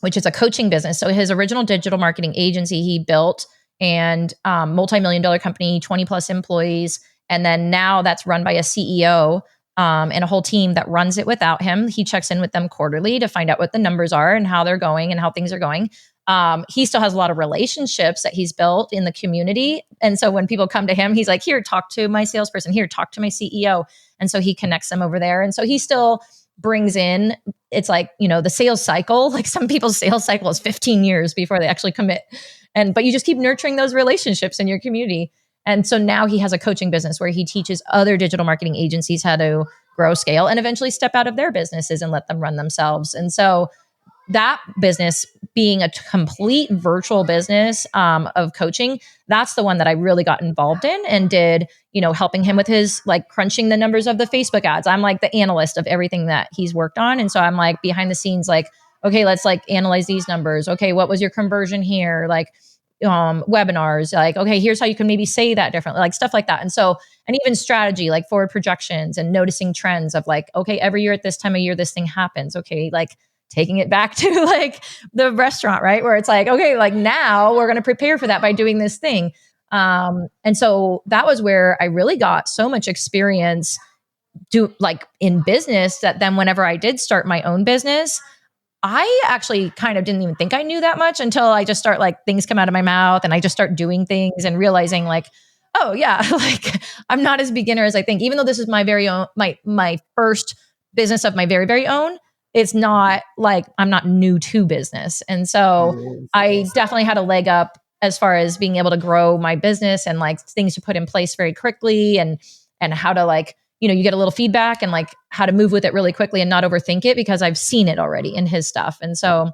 which is a coaching business. So his original digital marketing agency he built, and multi-million-dollar company, 20 plus employees. And then now that's run by a CEO and a whole team that runs it without him. He checks in with them quarterly to find out what the numbers are and how they're going and how things are going. He still has a lot of relationships that he's built in the community. And so when people come to him, he's like, here, talk to my salesperson, here, talk to my CEO. And so he connects them over there. And so he still brings in, it's like, you know, the sales cycle, like some people's sales cycle is 15 years before they actually commit. But you just keep nurturing those relationships in your community. And so now he has a coaching business where he teaches other digital marketing agencies how to grow, scale, and eventually step out of their businesses and let them run themselves. And so that business being a complete virtual business of coaching, that's the one that I really got involved in and did, you know, helping him with his like crunching the numbers of the Facebook ads. I'm like the analyst of everything that he's worked on. And so I'm like behind the scenes, like, okay, let's like analyze these numbers. Okay, what was your conversion here? Like webinars, like, okay, here's how you can maybe say that differently, like stuff like that. And so, and even strategy, like forward projections and noticing trends of like, okay, every year at this time of year, this thing happens. Okay, like taking it back to like the restaurant, right? Where it's like, okay, like now we're going to prepare for that by doing this thing. And so that was where I really got so much experience like in business that then whenever I did start my own business, I actually kind of didn't even think I knew that much until I just start like things come out of my mouth and I just start doing things and realizing like, oh yeah, like I'm not as beginner as I think. Even though this is my very own, my first business of my very, very own, it's not like I'm not new to business. And so Yes, I yes. definitely had a leg up as far as being able to grow my business and like things to put in place very quickly and how to like, you know, you get a little feedback and like how to move with it really quickly and not overthink it because I've seen it already in his stuff. And so,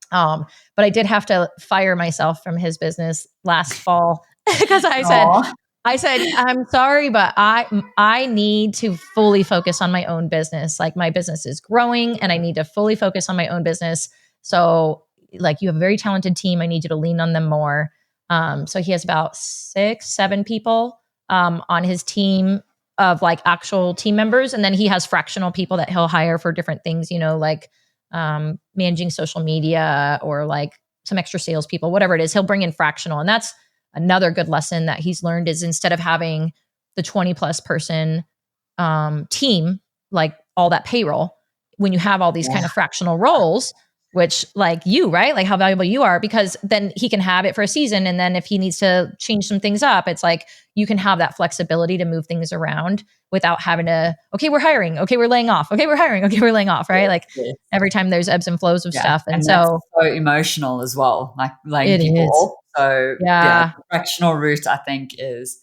but I did have to fire myself from his business last fall because Aw. I said, I'm sorry, but I need to fully focus on my own business. Like my business is growing and I need to fully focus on my own business. So like you have a very talented team. I need you to lean on them more. So he has about 6, 7 people on his team of like actual team members. And then he has fractional people that he'll hire for different things, you know, like managing social media or like some extra salespeople, whatever it is, he'll bring in fractional. And that's another good lesson that he's learned is instead of having the 20+ person team, like all that payroll, when you have all these kind Yeah. of fractional roles, which like you, right? Like how valuable you are, because then he can have it for a season. And then if he needs to change some things up, it's like you can have that flexibility to move things around without having to, okay, we're hiring. Okay, we're laying off. Okay, we're hiring. Okay, we're laying off, right? Yes, Like yes. every time there's ebbs and flows of Yeah, stuff. And and that's so so emotional as well, like laying it people is. off. So yeah, Yeah. the fractional route I think is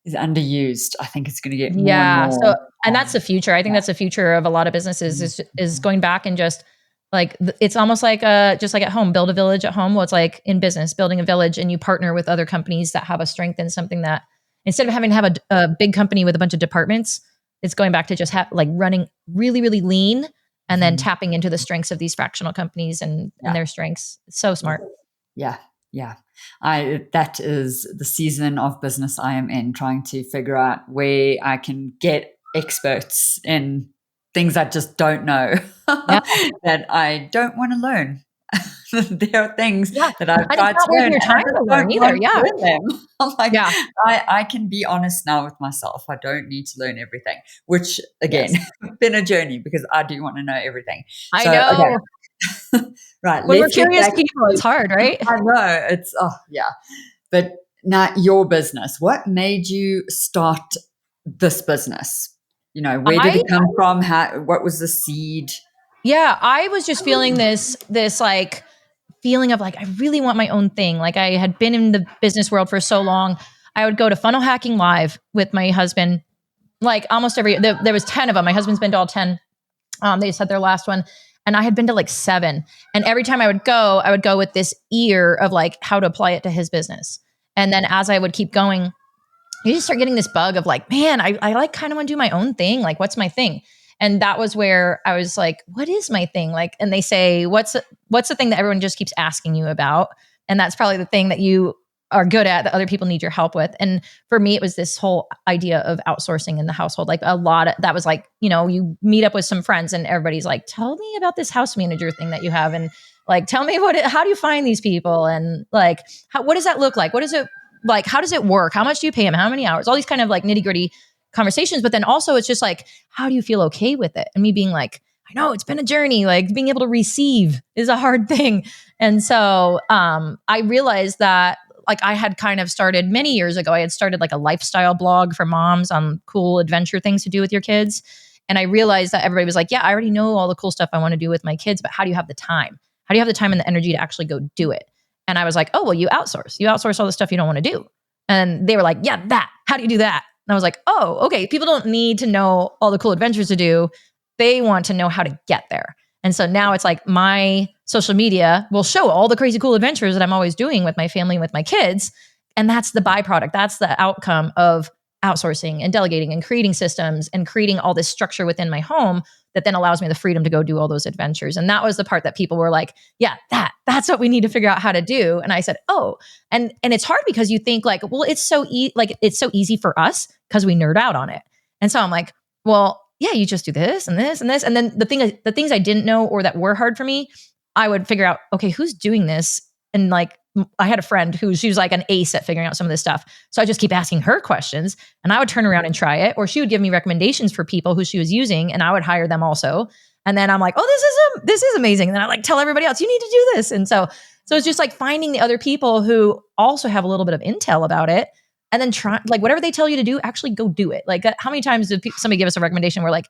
underused. I think it's going to get more and Yeah. So, more. and that's the future. I think Yeah. that's the future of a lot of businesses is going back and just like it's almost like just like at home, build a village at home. Well, it's like in business, building a village, and you partner with other companies that have a strength in something that instead of having to have a big company with a bunch of departments, it's going back to just like running really, really lean and then Mhm. tapping into the strengths of these fractional companies and Yeah. their strengths. It's so Yeah. smart. Yeah. Yeah. I that is the season of business I am in, trying to figure out where I can get experts in things I just don't know Yeah. that I don't want to learn. There are things Yeah. that I've And it's tried not to worth learn your and I time just to learn don't either. want to Yeah. learn them. I'm like, Yeah. I can be honest now with myself. I don't need to learn everything, which again, Yes. been a journey because I do want to know everything. I So, okay. know. Right, When we're let's get curious back people, to it's hard, right? I know it's oh yeah. But now your business, what made you start this business? You know, where did I it come from? How what was the seed? Yeah, I was just feeling this like feeling of like I really want my own thing. Like I had been in the business world for so long. I would go to Funnel Hacking Live with my husband like almost every there was 10 of them. My husband's been to all 10. They just had their last one and I had been to like 7. And every time I would go with this ear of like how to apply it to his business. And then as I would keep going, you just start getting this bug of like, man, I like kind of want to do my own thing. Like, what's my thing? And that was where I was like, what is my thing? Like, and they say, what's the thing that everyone just keeps asking you about? And that's probably the thing that you are good at that other people need your help with. And for me, it was this whole idea of outsourcing in the household. Like a lot of that was like, you know, you meet up with some friends and everybody's like, tell me about this house manager thing that you have. And like, tell me how do you find these people? And like, what does that look like? What is it? Like, how does it work? How much do you pay them? How many hours? All these kind of like nitty gritty conversations. But then also it's just like, how do you feel okay with it? And me being like, I know it's been a journey. Like being able to receive is a hard thing. And so I realized that like I had kind of started many years ago, I had started like a lifestyle blog for moms on cool adventure things to do with your kids. And I realized that everybody was like, yeah, I already know all the cool stuff I want to do with my kids, but how do you have the time? How do you have the time and the energy to actually go do it? And I was like, oh, well, you outsource. You outsource all the stuff you don't want to do. And they were like, yeah, that. How do you do that? And I was like, oh, okay. People don't need to know all the cool adventures to do. They want to know how to get there. And so now it's like my social media will show all the crazy cool adventures that I'm always doing with my family and with my kids. And that's the byproduct. That's the outcome of outsourcing and delegating and creating systems and creating all this structure within my home that then allows me the freedom to go do all those adventures. And that was the part that people were like, yeah, that's what we need to figure out how to do. And I said, oh, and it's hard because you think like, well, it's so easy for us because we nerd out on it. And so I'm like, well, yeah, you just do this and this and this. And then the things I didn't know or that were hard for me, I would figure out, okay, who's doing this? And like, I had a friend she was like an ace at figuring out some of this stuff. So I just keep asking her questions and I would turn around and try it, or she would give me recommendations for people who she was using and I would hire them also. And then I'm like, oh, this is amazing. And then I like tell everybody else, you need to do this. And so it's just like finding the other people who also have a little bit of intel about it and then try, like whatever they tell you to do, actually go do it. Like how many times did somebody give us a recommendation? We're like,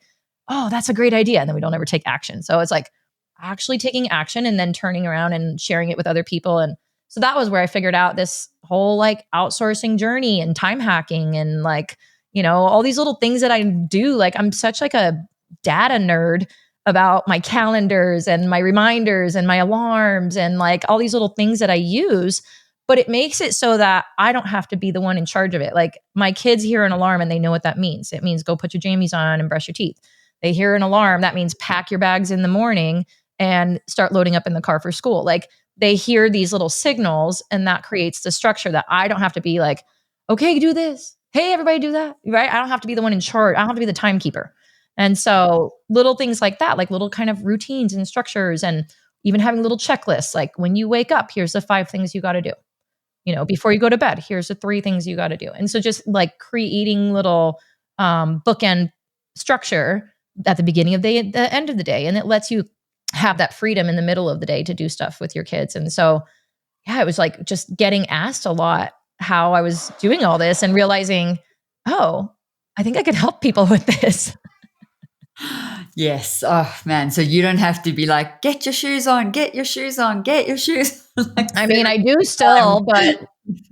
oh, that's a great idea. And then we don't ever take action. So it's like actually taking action and then turning around and sharing it with other people. And so that was where I figured out this whole like outsourcing journey and time hacking and like, all these little things that I do. Like I'm such like a data nerd about my calendars and my reminders and my alarms and like all these little things that I use, but it makes it so that I don't have to be the one in charge of it. Like my kids hear an alarm and they know what that means. It means go put your jammies on and brush your teeth. They hear an alarm. That means pack your bags in the morning and start loading up in the car for school. Like they hear these little signals and that creates the structure that I don't have to be like, okay, do this. Hey, everybody do that, right? I don't have to be the one in charge. I don't have to be the timekeeper. And so little things like that, like little kind of routines and structures and even having little checklists, like when you wake up, here's the 5 things you got to do. Before you go to bed, here's the 3 things you got to do. And so just like creating little bookend structure at the beginning of the end of the day. And it lets you have that freedom in the middle of the day to do stuff with your kids. And so, yeah, it was like just getting asked a lot how I was doing all this and realizing, oh, I think I could help people with this. Yes. Oh man. So you don't have to be like, get your shoes on, get your shoes on, get your shoes. Like I mean, I do still, but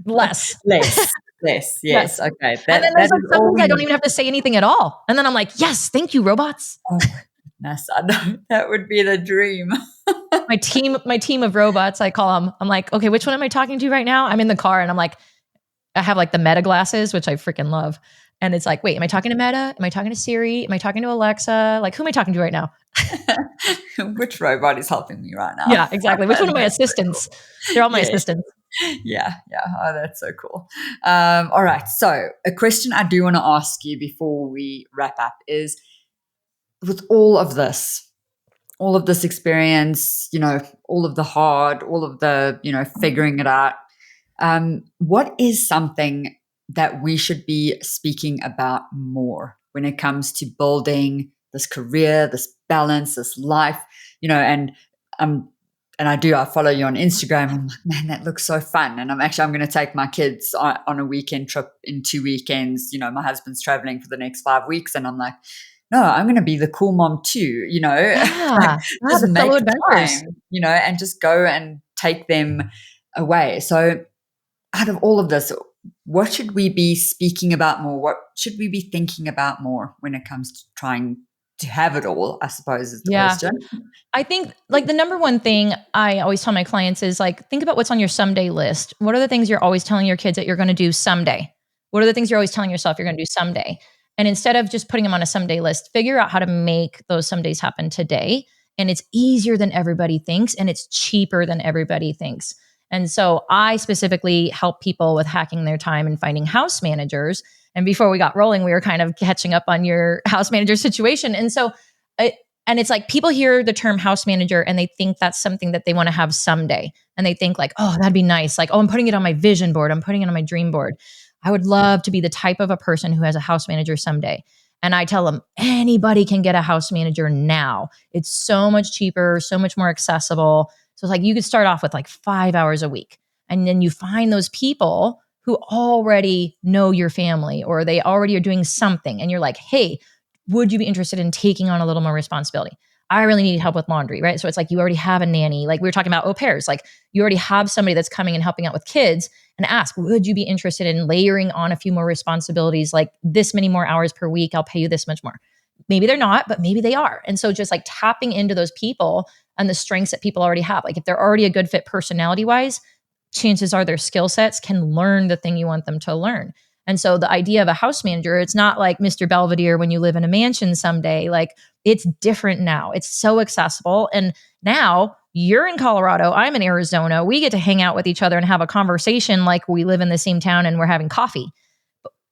less. Less. Yes. Yes. Okay. And then there's like sometimes I don't even have to say anything at all. And then I'm like, yes, thank you, robots. Oh, goodness. I know. That would be the dream. my team of robots, I call them. I'm like, okay, which one am I talking to right now? I'm in the car and I'm like, I have like the Meta glasses, which I freaking love. And it's like, wait, am I talking to Meta? Am I talking to Siri? Am I talking to Alexa? Like, who am I talking to right now? Which robot is helping me right now? Yeah, exactly. Which one of my assistants? Cool. They're all my assistants. Yeah. Oh, that's so cool. All right. So a question I do want to ask you before we wrap up is, with all of this experience, all of the hard, all of the, figuring it out, what is something that we should be speaking about more when it comes to building this career, this balance, this life, and I follow you on Instagram. I'm like, man, that looks so fun. And I'm going to take my kids on a weekend trip in 2 weekends. My husband's traveling for the next 5 weeks. And I'm like, no, I'm going to be the cool mom too, Yeah. just make time, and just go and take them away. So out of all of this, what should we be speaking about more? What should we be thinking about more when it comes to trying to have it all, I suppose is the question. I think like the number one thing I always tell my clients is like, think about what's on your someday list. What are the things you're always telling your kids that you're going to do someday? What are the things you're always telling yourself you're going to do someday? And instead of just putting them on a someday list, figure out how to make those somedays happen today. And it's easier than everybody thinks, and it's cheaper than everybody thinks. And so I specifically help people with hacking their time and finding house managers. And before we got rolling, we were kind of catching up on your house manager situation. And so, it's like people hear the term house manager and they think that's something that they want to have someday. And they think like, oh, that'd be nice. Like, oh, I'm putting it on my vision board. I'm putting it on my dream board. I would love to be the type of a person who has a house manager someday. And I tell them anybody can get a house manager now. It's so much cheaper, so much more accessible. So it's like you could start off with like 5 hours a week. And then you find those people who already know your family or they already are doing something. And you're like, hey, would you be interested in taking on a little more responsibility? I really need help with laundry, right? So it's like you already have a nanny. Like we were talking about au pairs. Like you already have somebody that's coming and helping out with kids, and ask, would you be interested in layering on a few more responsibilities, like this many more hours per week? I'll pay you this much more. Maybe they're not, but maybe they are. And so just like tapping into those people and the strengths that people already have. Like if they're already a good fit personality wise, chances are their skill sets can learn the thing you want them to learn. And so the idea of a house manager, it's not like Mr. Belvedere when you live in a mansion someday. Like it's different now. It's so accessible. And now you're in Colorado, I'm in Arizona. We get to hang out with each other and have a conversation like we live in the same town and we're having coffee.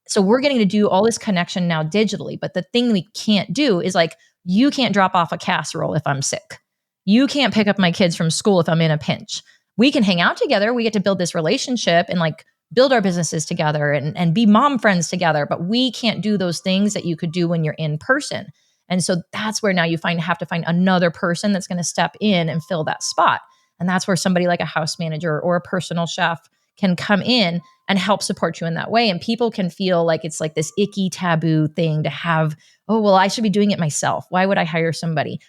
So we're getting to do all this connection now digitally. But the thing we can't do is like, you can't drop off a casserole if I'm sick. You can't pick up my kids from school if I'm in a pinch. We can hang out together. We get to build this relationship and like build our businesses together and be mom friends together. But we can't do those things that you could do when you're in person. And so that's where now you have to find another person that's going to step in and fill that spot. And that's where somebody like a house manager or a personal chef can come in and help support you in that way. And people can feel like it's like this icky taboo thing to have, oh, well, I should be doing it myself. Why would I hire somebody?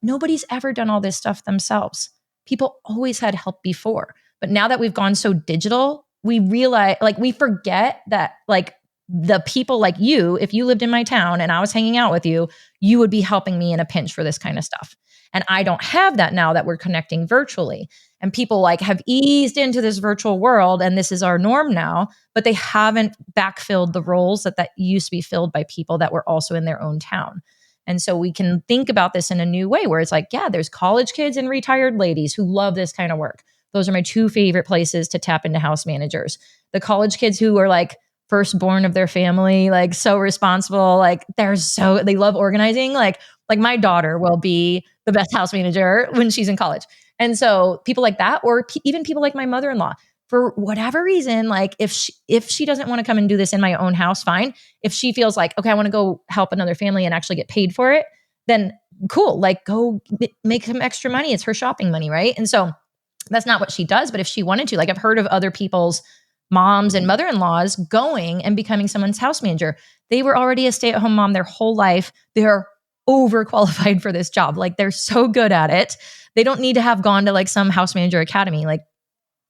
Nobody's ever done all this stuff themselves. People always had help before. But now that we've gone so digital, we realize, like, we forget that, like, the people like you, if you lived in my town and I was hanging out with you, you would be helping me in a pinch for this kind of stuff. And I don't have that now that we're connecting virtually. And people like have eased into this virtual world and this is our norm now, but they haven't backfilled the roles that used to be filled by people that were also in their own town. And so we can think about this in a new way where it's like, yeah, there's college kids and retired ladies who love this kind of work. Those are my two favorite places to tap into house managers. The college kids who are like firstborn of their family, like so responsible, like they love organizing. Like my daughter will be the best house manager when she's in college. And so people like that, or even people like my mother-in-law, for whatever reason, like if she doesn't want to come and do this in my own house, fine. If she feels like, okay, I want to go help another family and actually get paid for it, then cool, like go make some extra money. It's her shopping money, right? And so that's not what she does. But if she wanted to, like I've heard of other people's moms and mother-in-laws going and becoming someone's house manager. They were already a stay-at-home mom their whole life. They're overqualified for this job. Like they're so good at it. They don't need to have gone to like some house manager academy. Like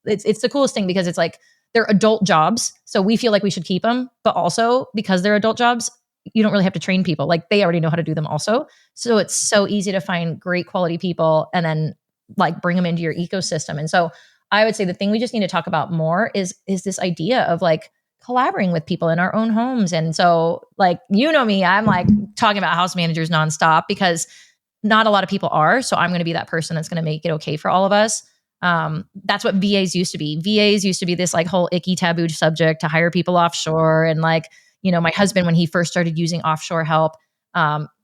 it's the coolest thing because it's like they're adult jobs. So we feel like we should keep them, but also because they're adult jobs, you don't really have to train people. Like they already know how to do them also. So it's so easy to find great quality people and then like bring them into your ecosystem. And so I would say the thing we just need to talk about more is this idea of like collaborating with people in our own homes. And so like, you know me, I'm like talking about house managers nonstop because not a lot of people are. So I'm going to be that person that's going to make it okay for all of us. That's what VAs used to be. VAs used to be this like whole icky taboo subject to hire people offshore. And like, you know, my husband, when he first started using offshore help,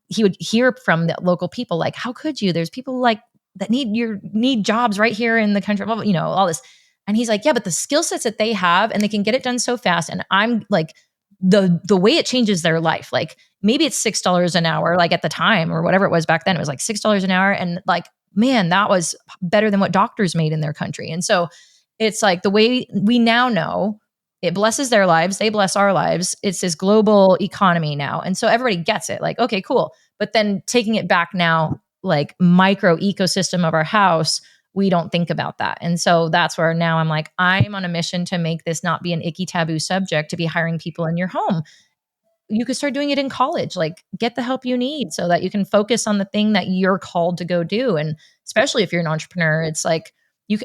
he would hear from the local people like, how could you? There's people like that need jobs right here in the country, blah, blah, you know, all this. And he's like, yeah, but the skill sets that they have and they can get it done so fast. And I'm like, the way it changes their life, like maybe it's $6 an hour, like at the time or whatever it was back then, it was like $6 an hour. And like, man, that was better than what doctors made in their country. And so it's like the way we now know it blesses their lives, they bless our lives. It's this global economy now. And so everybody gets it like, okay, cool. But then taking it back now, like micro ecosystem of our house, we don't think about that. And so that's where now I'm like, I'm on a mission to make this not be an icky taboo subject to be hiring people in your home. You could start doing it in college, like get the help you need so that you can focus on the thing that you're called to go do. And especially if you're an entrepreneur, it's like,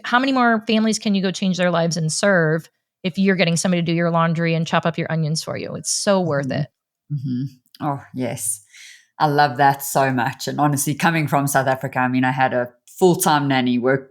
how many more families can you go change their lives and serve if you're getting somebody to do your laundry and chop up your onions for you? It's so worth it. Mm-hmm. Oh, yes. I love that so much. And honestly, coming from South Africa, I mean, I had a full-time nanny, work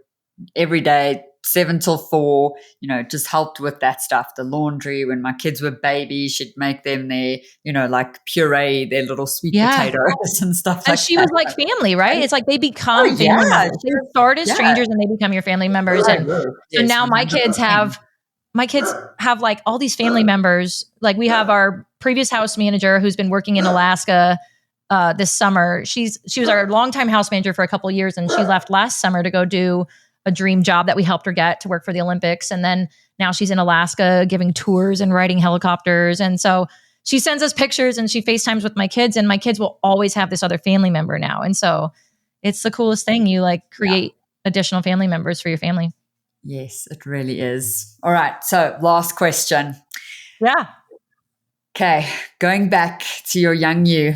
every day, 7 till 4, you know, just helped with that stuff, the laundry. When my kids were babies, she'd make them their, you know, like puree, their little sweet potatoes and stuff like that. And she was like family, right? It's like they become family members. They Sure. start as strangers and they become your family members. And so now my kids 100%. have like all these family members. Like we have our previous house manager who's been working in Alaska this summer. She was our longtime house manager for a couple of years, and she left last summer to go do a dream job that we helped her get to work for the Olympics. And then now she's in Alaska giving tours and riding helicopters. And so she sends us pictures and she FaceTimes with my kids, and my kids will always have this other family member now. And so it's the coolest thing. You like create additional family members for your family. Yes, it really is. All right. So last question. Yeah. Okay. Going back to your young you,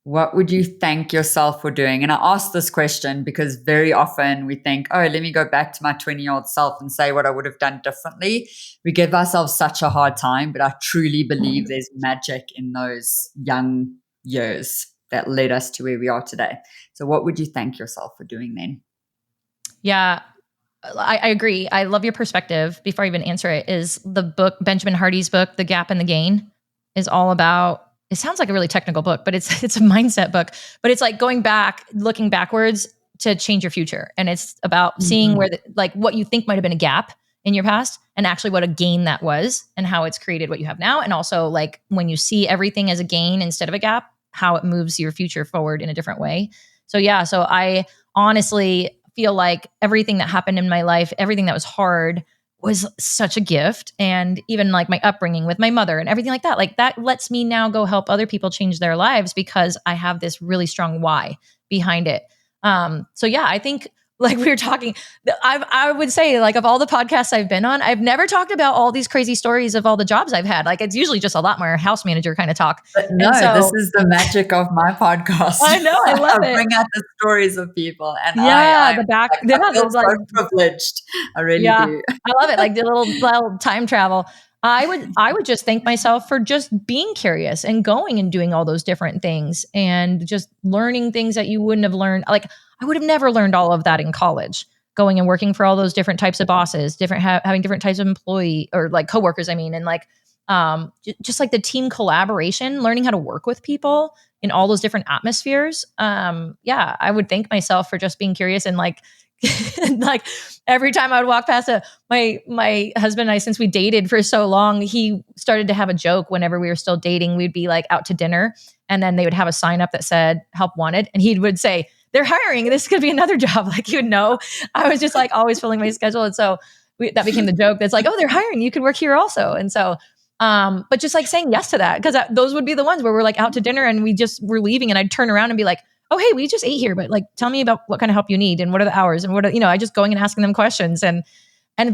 What would you thank yourself for doing? And I ask this question because very often we think, oh, let me go back to my 20-year-old self and say what I would have done differently. We give ourselves such a hard time, but I truly believe there's magic in those young years that led us to where we are today. So what would you thank yourself for doing then? Yeah, I agree. I love your perspective. Before I even answer it, is the book, Benjamin Hardy's book, The Gap and the Gain, is all about, it sounds like a really technical book, but it's a mindset book. But it's like going back, looking backwards to change your future. And it's about seeing where like what you think might have been a gap in your past and actually what a gain that was and how it's created what you have now. And also like when you see everything as a gain instead of a gap, how it moves your future forward in a different way. So yeah, so I honestly feel like everything that happened in my life, everything that was hard was such a gift. And even like my upbringing with my mother and everything like that lets me now go help other people change their lives because I have this really strong why behind it. So yeah, I think like we were talking, I would say like of all the podcasts I've been on, I've never talked about all these crazy stories of all the jobs I've had. Like it's usually just a lot more house manager kind of talk. But no, this is the magic of my podcast. I know, I love it. Bring out the stories of people, and yeah, I feel so privileged. I really do. I love it. Like the little time travel. I would just thank myself for just being curious and going and doing all those different things and just learning things that you wouldn't have learned. Like I would have never learned all of that in college, going and working for all those different types of bosses, having different types of employee or like coworkers. I mean, and like, just like the team collaboration, learning how to work with people in all those different atmospheres. Yeah, I would thank myself for just being curious and like, like every time I would walk past my husband and I, since we dated for so long, he started to have a joke whenever we were still dating. We'd be like out to dinner and then they would have a sign up that said help wanted. And he would say, they're hiring. This could be another job. Like, you know, I was just like always filling my schedule. And so that became the joke. That's like, oh, they're hiring. You could work here also. And so, but just like saying yes to that, because those would be the ones where we're like out to dinner and we're leaving and I'd turn around and be like, oh, hey, we just ate here, but like, tell me about what kind of help you need and what are the hours and I just going and asking them questions. And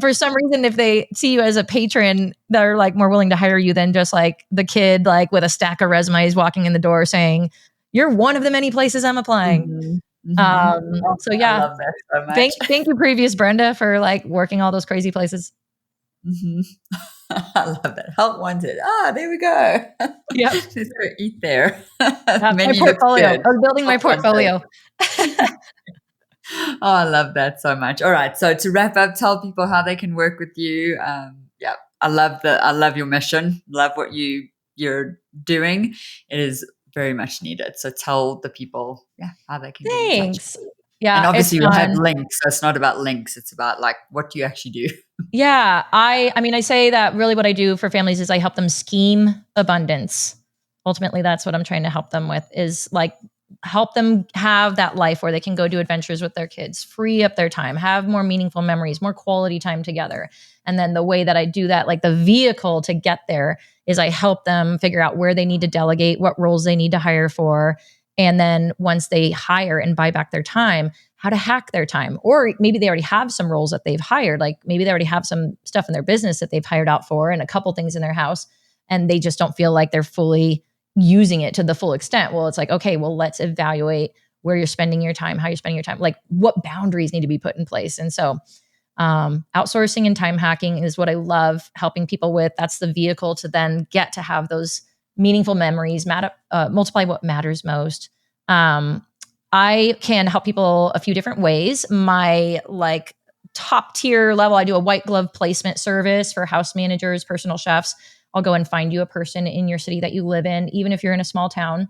for some reason, if they see you as a patron, they're like more willing to hire you than just like the kid, like with a stack of resumes walking in the door saying, you're one of the many places I'm applying. So yeah, I love that so much. Thank you, previous Brenda, for like working all those crazy places. I love that. Help wanted. There we go. Yeah. Let's go eat there. My portfolio. I was building my portfolio. I love that so much. All right. So to wrap up, tell people how they can work with you. I love your mission. Love what you're doing. It is very much needed. So tell the people, how they can get in touch. Yeah. And obviously you have links. So it's not about links. It's about like, what do you actually do? Yeah. I mean, I say that really what I do for families is I help them scheme abundance. Ultimately, that's what I'm trying to help them with, is like help them have that life where they can go do adventures with their kids, free up their time, have more meaningful memories, more quality time together. And then the way that I do that, like the vehicle to get there, is I help them figure out where they need to delegate, what roles they need to hire for. And then once they hire and buy back their time, how to hack their time. Or maybe they already have some roles that they've hired. Like maybe they already have some stuff in their business that they've hired out for and a couple things in their house, and they just don't feel like they're fully using it to the full extent. Well, it's like, okay, well, let's evaluate where you're spending your time, how you're spending your time, like what boundaries need to be put in place. And so outsourcing and time hacking is what I love helping people with. That's the vehicle to then get to have those meaningful memories, multiply what matters most. I can help people a few different ways. My like top tier level, I do a white glove placement service for house managers, personal chefs. I'll go and find you a person in your city that you live in, even if you're in a small town.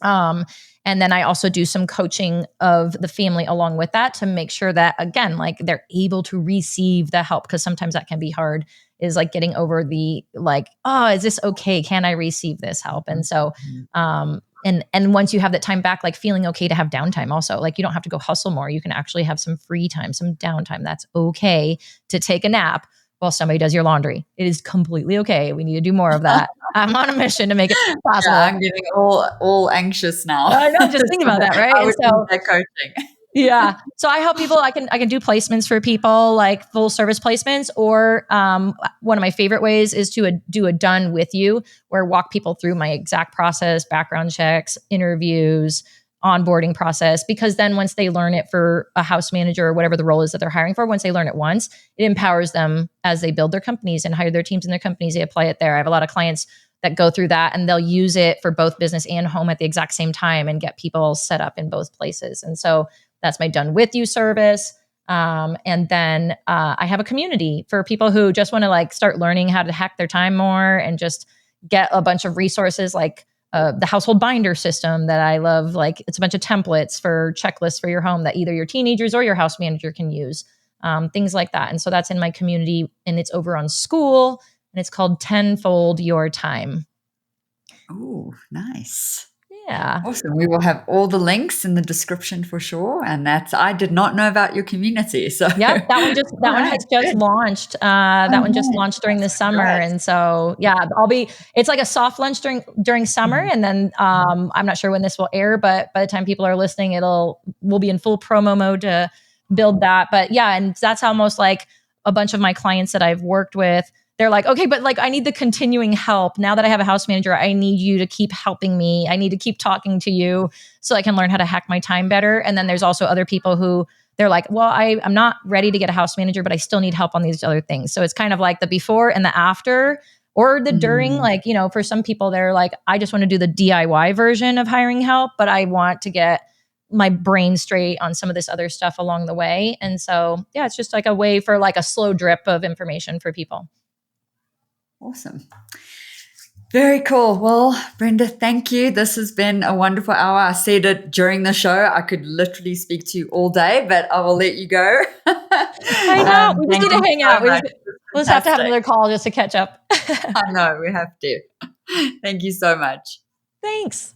And then I also do some coaching of the family along with that to make sure that, again, like they're able to receive the help, because sometimes that can be hard, is like getting over the like, oh, is this okay? Can I receive this help? And so, and once you have that time back, like feeling okay to have downtime also, like you don't have to go hustle more. You can actually have some free time, some downtime. That's okay to take a nap while somebody does your laundry. It is completely okay. We need to do more of that. I'm on a mission to make it possible. Yeah, I'm getting all anxious now. I know, just think about that, right? I would need that coaching. Yeah. So I help people. I can do placements for people, like full service placements, or one of my favorite ways is to do a done with you, where I walk people through my exact process, background checks, interviews, onboarding process. Because then once they learn it for a house manager or whatever the role is that they're hiring for, once they learn it once, it empowers them as they build their companies and hire their teams in their companies. They apply it there. I have a lot of clients that go through that, and they'll use it for both business and home at the exact same time and get people set up in both places. And so that's my done with you service. And then I have a community for people who just want to like start learning how to hack their time more and just get a bunch of resources like the household binder system that I love. Like it's a bunch of templates for checklists for your home that either your teenagers or your house manager can use, things like that. And so that's in my community, and it's over on School, and it's called Tenfold Your Time. Oh, nice. Yeah. Awesome. We will have all the links in the description for sure. And I did not know about your community. So Yep, that one has just launched. That one just nice. launched during the summer, Right. and so yeah, It's like a soft launch during summer, and then I'm not sure when this will air, but by the time people are listening, we'll be in full promo mode to build that. But yeah, and that's how most like a bunch of my clients that I've worked with, they're like, okay, but like I need the continuing help. Now that I have a house manager, I need you to keep helping me. I need to keep talking to you so I can learn how to hack my time better. And then there's also other people who they're like, well, I'm not ready to get a house manager, but I still need help on these other things. So it's kind of like the before and the after, or the during. Like, for some people, they're like, I just want to do the DIY version of hiring help, but I want to get my brain straight on some of this other stuff along the way. And so, yeah, it's just like a way for like a slow drip of information for people. Awesome. Very cool. Well, Brenda, thank you. This has been a wonderful hour. I said it during the show. I could literally speak to you all day, but I will let you go. I know. We just need to hang out. We'll just have to have another call just to catch up. I know. We have to. Thank you so much. Thanks.